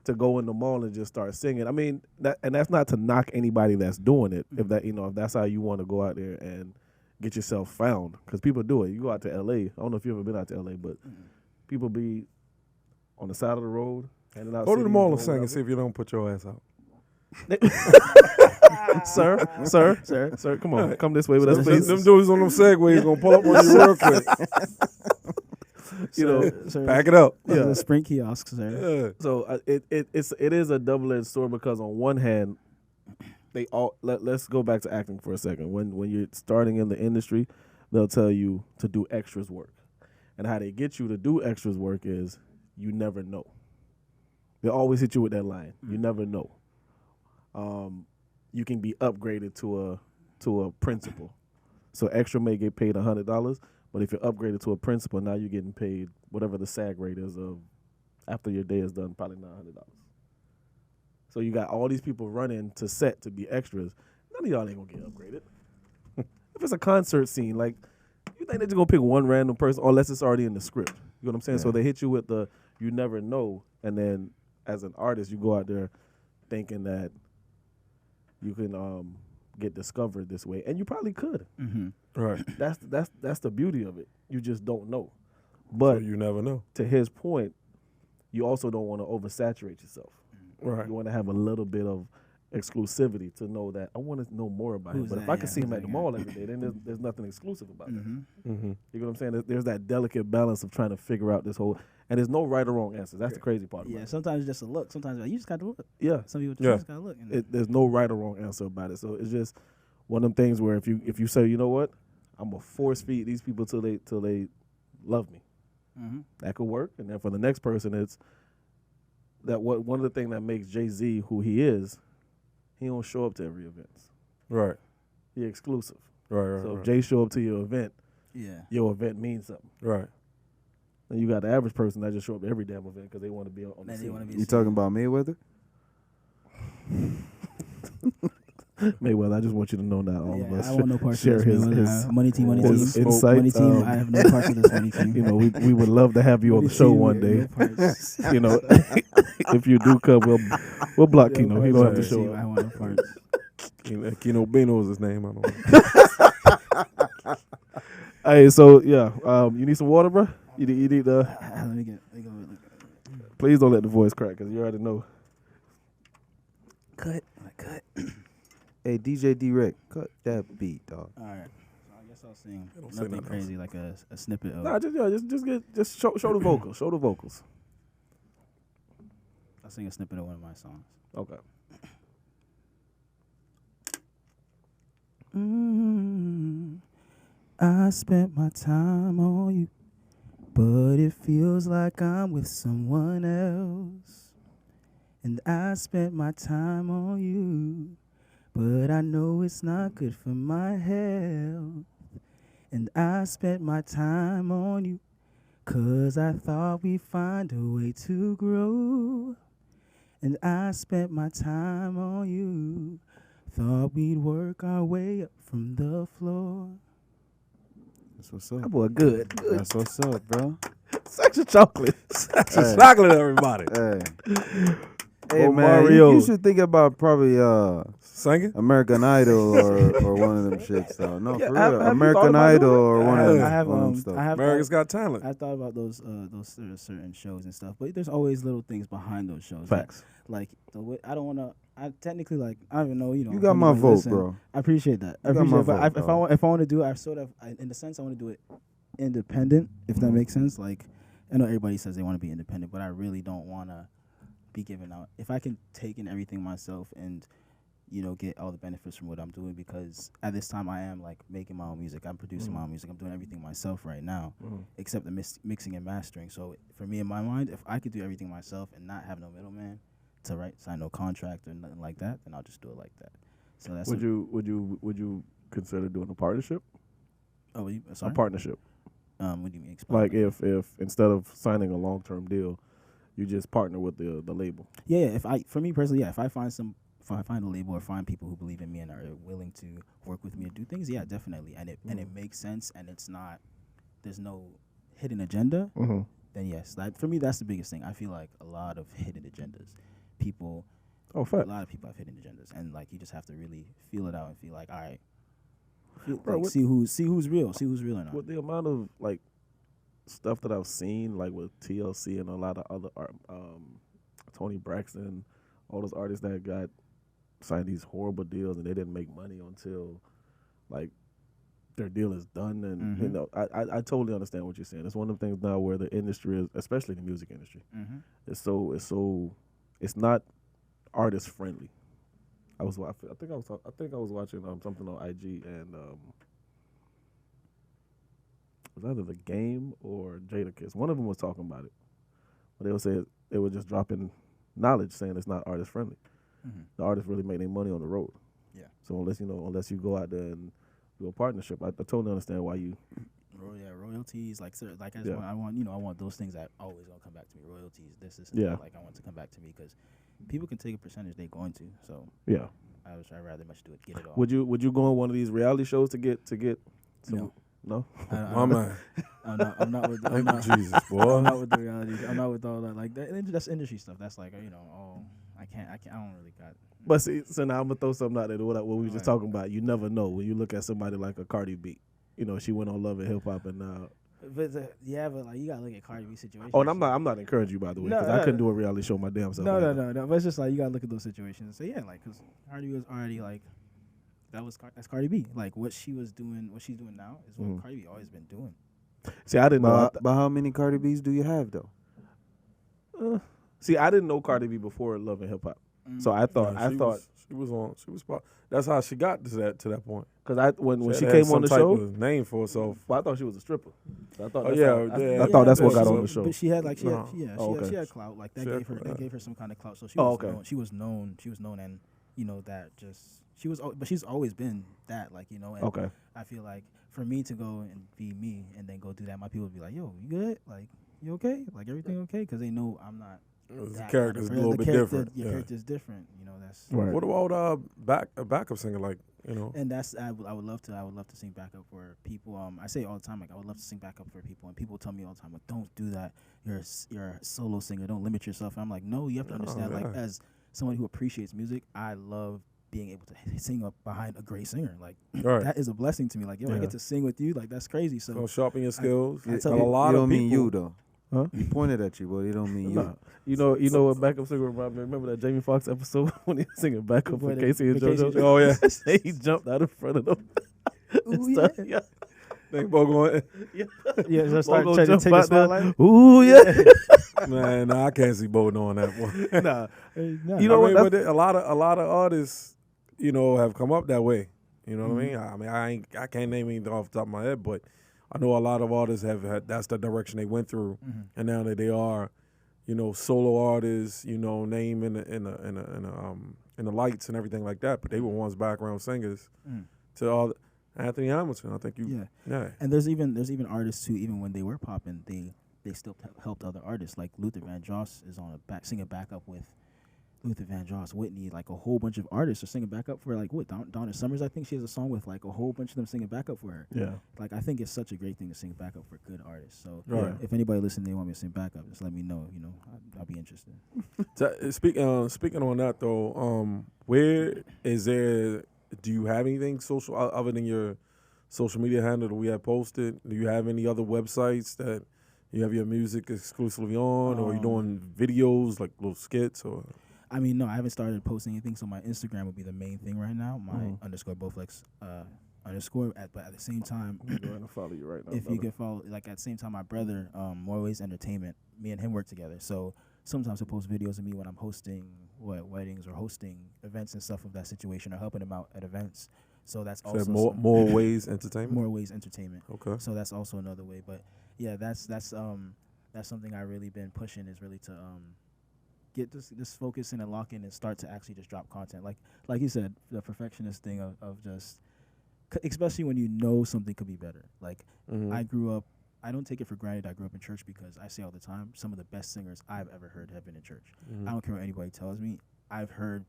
to go in the mall and just start singing. I mean, that's not to knock anybody that's doing it. If that if that's how you want to go out there and get yourself found, because people do it. You go out to L.A. I don't know if you've ever been out to L.A., but people be on the side of the road handing out. Go to the CDs mall or and sing and whatever. see if you don't put your ass out. Sir, come on, come this way with us, please. Them dudes on them segways gonna pull up on you real quick. You know, Pack it up. Yeah, the Sprint kiosks there. Yeah. so it is a double-edged sword, because on one hand, they all let's go back to acting for a second. When you're starting in the industry, they'll tell you to do extras work, and how they get you to do extras work is you never know. They always hit you with that line. You never know. You can be upgraded to a principal, so extra may get paid $100, but if you're upgraded to a principal, now you're getting paid whatever the SAG rate is of after your day is done, probably $900. So you got all these people running to set to be extras. None of y'all ain't gonna get upgraded. If it's a concert scene, like, you think they're just gonna pick one random person, unless it's already in the script. You know what I'm saying? Yeah. So they hit you with the you never know, and then as an artist, you go out there thinking that you can get discovered this way, and you probably could. Right. That's the beauty of it. You just don't know. So But you never know. to his point, you also don't want to oversaturate yourself. Right. You want to have a little bit of exclusivity to know that I want to know more about him. Who's But if that I can guy? see him Who's at the that mall every day, then there's nothing exclusive about it. Mm-hmm. You know what I'm saying? There's that delicate balance of trying to figure out this whole, and there's no right or wrong answer. That's the crazy part about Yeah, it. sometimes it's just a look. Sometimes like, you just got to look. Yeah. Some people Yeah. just got to look. And There's no right or wrong answer about it. So it's just one of them things where if you say, you know what, I'm gonna force feed these people till they love me. That could work. And then for the next person, it's that one of the things that makes Jay-Z who he is, he don't show up to every event. Right. He exclusive. Right. So if Right. Jay show up to your event, yeah. your event means something. Right. And you got the average person that just show up to every damn event because they want to be on the Then they scene. want to be. You talking about Mayweather? Mayweather, I just want you to know that all of us I want no parts share of this. his Money team, money his team, insight. money team. I have no parts of this money team. You know, we would love to have you on the show one day. You know, if you do come, we'll block Keno. He don't have to show I up. want no parts. Keno Bino is his name. I don't know. Hey, so yeah, you need some water, bro? You need Let me get. please don't let the voice crack because you already know. Cut. Hey, DJ D-Rec, cut that beat, dog. All right. So I guess I'll sing Don't say nothing nothing crazy, like a snippet of. Nah, just show the vocals. Show the vocals. I'll sing a snippet of one of my songs. Okay. I spent my time on you, but it feels like I'm with someone else. And I spent my time on you, but I know it's not good for my health. And I spent my time on you, 'cause I thought we'd find a way to grow. And I spent my time on you, thought we'd work our way up from the floor. That's what's up. That boy good. That's what's up, bro. Sex of chocolate. Just chocolate, everybody. Hey. Hey, man, Bomario. you should think about probably Singing? American Idol or one of them shits, though. No, Yeah, for have real. you thought American about Idol doing it? or one of them, I have one of them stuff. I have America's Got Talent. I thought about those certain shows and stuff, but there's always little things behind those shows. Facts. Like the way I don't want to. I technically like I don't even know. You know. You got my anybody vote, listen. bro. I appreciate that. I You got appreciate my it. But vote, if dog. I want to do it, I sort of in the sense I want to do it independent. If that makes sense. Like I know everybody says they want to be independent, but I really don't want to be giving out. If I can take in everything myself and get all the benefits from what I'm doing, because at this time I am like making my own music. I'm producing my own music. I'm doing everything myself right now, except the mixing and mastering. So for me, in my mind, if I could do everything myself and not have no middleman to sign no contract or nothing like that, then I'll just do it like that. So that's Would you consider doing a partnership? sorry? A partnership. What do you mean? Explain Like that. if instead of signing a long-term deal, you just partner with the label. Yeah. For me personally, if I find a label or find people who believe in me and are willing to work with me to do things, yeah, definitely. And it makes sense, and it's not. There's no hidden agenda, Mm-hmm. then yes, for me that's the biggest thing. I feel like a lot of hidden agendas, people, Oh, a fact. lot of people have hidden agendas, and like you just have to really feel it out and feel like, all right, Bro, see who's real or not. With the amount of like stuff that I've seen, like with TLC and a lot of other Tony Braxton, all those artists that got signed these horrible deals and they didn't make money until like their deal is done. And you know, I totally understand what you're saying. It's one of the things now where the industry is, especially the music industry, it's not artist friendly. I think I was watching something on IG and it was either The Game or Jadakiss. One of them was talking about it, but they were just dropping knowledge saying it's not artist friendly. The artists really make their money on the road. Yeah. So unless you go out there and do a partnership, I totally understand why you. Royalties, like I want those things that always gonna come back to me. Royalties, this and that, like I want to come back to me because people can take a percentage they're going to. So Yeah. I'd rather much do it, get it all. Would you go on one of these reality shows to get some? No. My man. I'm not with Jesus, boy. I'm not with the reality. I'm not with all that. Like that's industry stuff. That's like I don't really got. But see, so now I'm gonna throw something out there. What we were just talking about. You never know when you look at somebody like a Cardi B. You know, she went on Love and Hip Hop and now. But like you gotta look at Cardi B situation. Oh, and I'm not encouraging you, by the way, because I couldn't do a reality show my damn self. No. But it's just like you gotta look at those situations and say, yeah, like because Cardi was already like that's Cardi B. Like what she's doing now is what Cardi B always been doing. See, I didn't know. But how many Cardi B's do you have though? See, I didn't know Cardi B before Love and Hip Hop, so I thought she was. That's how she got to that point. because when she had came some on the type show, of name for herself. well, I thought she was a stripper. So I thought I thought that's what yeah, got so- on the show. But she had okay. she had clout. Like that She had gave her some kind of clout. So she Oh, was okay. known. She was known, and that just but she's always been that. Like And Okay. I feel like for me to go and be me and then go do that, my people would be like, "Yo, you good? Like you okay? Like everything okay?" Because they know I'm not. The that character's a kind of little bit different. Your Yeah. character's different. That's. Right. What about a backup singer like And that's I would love to sing backup for people. I say all the time, like I would love to sing backup for people, and people tell me all the time, like, don't do that. You're a solo singer. Don't limit yourself. And I'm like, no, you have to understand. yeah. Like as someone who appreciates music, I love being able to sing up behind a great singer. Like Right. that is a blessing to me. Like I get to sing with you. Like that's crazy. So So sharpen your skills. I A tell you- lot you of don't mean people. you though. Huh? He pointed at you, but he don't mean you. Nah. You know what backup singer reminded me? Remember that Jamie Foxx episode when he was singing backup for Where Casey and for Casey JoJo? and Oh yeah. He jumped out in front of them. and Ooh, stuff. yeah. Think about going. yeah, just start Logo trying to jump take a out there. spotlight. Ooh, yeah. Man, I can't see Bo doing that one. Nah. No, You know what? But a lot of artists, have come up that way. You know what I mean? I can't name anything off the top of my head, but I know a lot of artists have had. That's the direction they went through, and now that they are, solo artists, name in the lights and everything like that. But they were once background singers to all. Anthony Hamilton, I think yeah. And there's even artists who, even when they were popping, they still helped other artists. Like Luther Vandross is on singing backup with Luther Vandross, Whitney, like a whole bunch of artists are singing backup for Donna Summers. I think she has a song with like a whole bunch of them singing backup for her. Yeah. Like I think it's such a great thing to sing backup for good artists. So Right. if anybody listening, they want me to sing backup, just let me know. I'll be interested. Speaking on that though, where is there? Do you have anything social other than your social media handle that we have posted? Do you have any other websites that you have your music exclusively on, or are you doing videos like little skits or? I mean, no, I haven't started posting anything, so my Instagram would be the main thing right now. My underscore Bowflex underscore. But at the same time, I'm going to follow you right now. if you can follow, like at the same time, my brother, More Ways Entertainment, me and him work together. So sometimes he'll post videos of me when I'm hosting weddings or hosting events and stuff of that situation, or helping him out at events. So that's also more ways entertainment. More Ways Entertainment. Okay. So that's also another way. But yeah, that's something I really been pushing, is really to get this focus in and lock in and start to actually just drop content. Like you said, the perfectionist thing of just, especially when you know something could be better. Like I grew up, I don't take it for granted I grew up in church, because I say all the time, some of the best singers I've ever heard have been in church. I don't care what anybody tells me. I've heard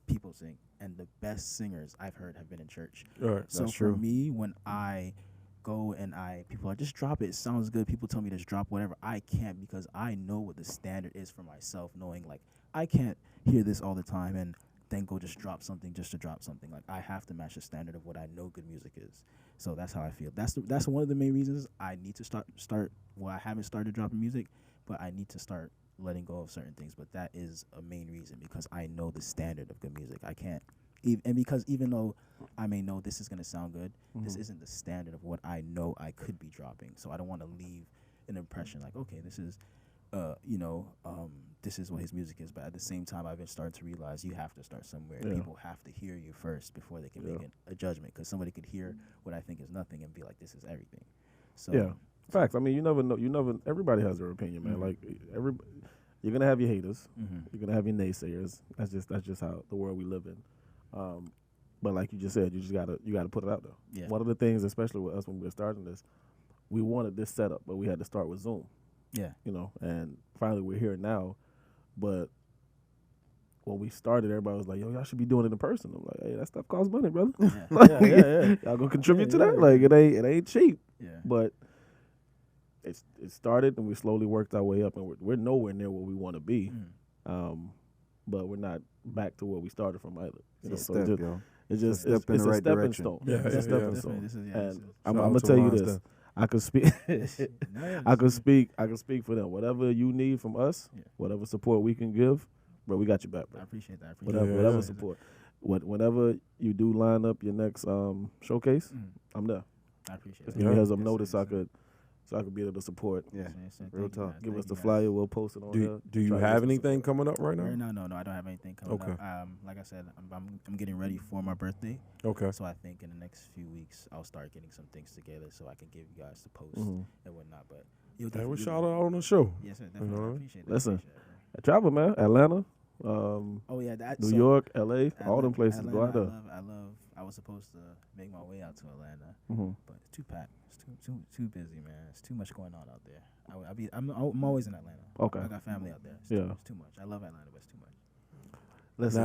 people sing, and the best singers I've heard have been in church. All right. So That's for true. me, when I go and people are just drop it. It sounds good. People tell me just drop whatever. I can't because I know what the standard is for myself, knowing like I can't hear this all the time and then go just drop something just to drop something. Like I have to match the standard of what I know good music is. So that's how I feel. That's one of the main reasons I need to start. Well, I haven't started dropping music, but I need to start letting go of certain things. But that is a main reason because I know the standard of good music. I can't. And because even though I may know this is going to sound good, this isn't the standard of what I know I could be dropping. So I don't want to leave an impression like, okay, this is, this is what his music is. But at the same time, I've been starting to realize you have to start somewhere. Yeah. People have to hear you first before they can make a judgment. Because somebody could hear what I think is nothing and be like, this is everything. So yeah, facts. I mean, you never know. Everybody has their opinion, man. Like you're gonna have your haters. You're gonna have your naysayers. That's just how the world we live in. But like you just said, you gotta put it out there. Yeah. One of the things, especially with us when we were starting this, we wanted this setup, but we had to start with Zoom. Yeah. And finally we're here now. But when we started, everybody was like, yo, y'all should be doing it in person. I'm like, hey, that stuff costs money, brother. Yeah. Y'all gonna contribute to that? Like it ain't cheap. Yeah. But it started and we slowly worked our way up and we're nowhere near where we want to be. But we're not back to where we started from either. It's a stepping stone. Yeah, it's a stepping stone. And I'm gonna tell you this. I could speak. I could speak for them. Whatever you need from us, whatever support we can give, bro, we got your back, bro. I appreciate that. Whatever support. Whenever you do line up your next showcase, I'm there. I appreciate that. Give me a heads up notice so I could be able to support. Yeah, real talk. Give us the flyer. We'll post it on there. Do you have anything coming up right now? Right now, no, I don't have anything coming up. Like I said, I'm getting ready for my birthday. Okay. So I think in the next few weeks I'll start getting some things together so I can give you guys the post and whatnot. But we'll shout out on the show. Yes, sir. Definitely. I appreciate that. Listen, travel, man. Atlanta. New York, LA, all them places. Atlanta, go out there. I was supposed to make my way out to Atlanta, but it's too packed. It's too busy, man. It's too much going on out there. I'm always in Atlanta. Okay. I got family out there. It's too much. I love Atlanta, but it's too much. Listen.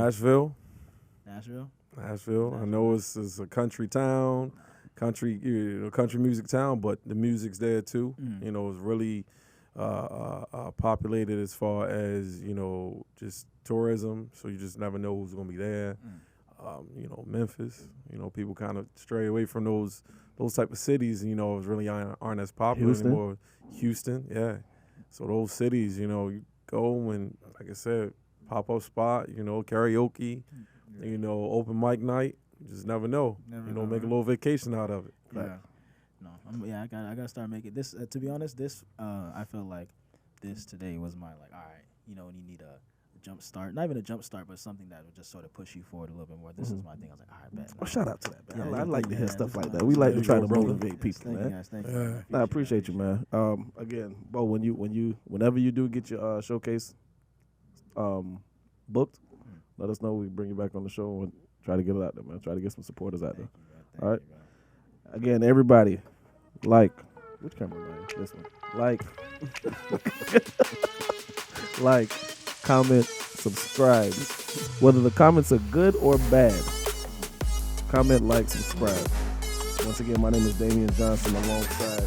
Nashville. I know it's a country town, country music town, but the music's there too. It's really populated as far as just tourism. So you just never know who's gonna be there. Memphis. People kind of stray away from those type of cities. Really aren't as popular anymore. Houston, yeah. So those cities, you go and like I said, pop up spot. Karaoke. Open mic night. You just never know. Make a little vacation out of it. Yeah. I gotta start making this. To be honest, this I feel like this today was my all right. When you need a jump start, not even a jump start, but something that would just sort of push you forward a little bit more. This is my thing. I was like, all right, bet. Well, shout out to that, man. I like to hear stuff like that. We like to try to motivate people, man. Thank you. I appreciate you, man. Again, Bo, whenever you do get your showcase booked, let us know. We bring you back on the show and try to get it out there, man. Try to get some supporters out there. All right. Again, everybody, which camera, man? This one. Like, comment, subscribe. Whether the comments are good or bad, comment, like, subscribe. Once again, my name is Damian Johnson alongside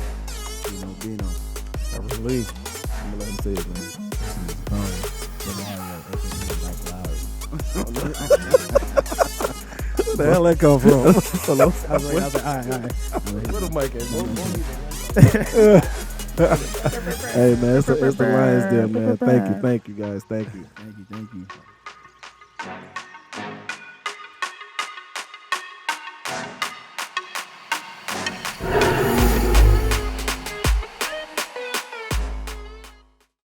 Bino. Evan Lee. I'm going to let him say it, man. Where the hell that come from? I was like, all right. Where the mic at? Hey, man, it's the Lyonz Den, man. Thank you, guys. Thank you. Thank you.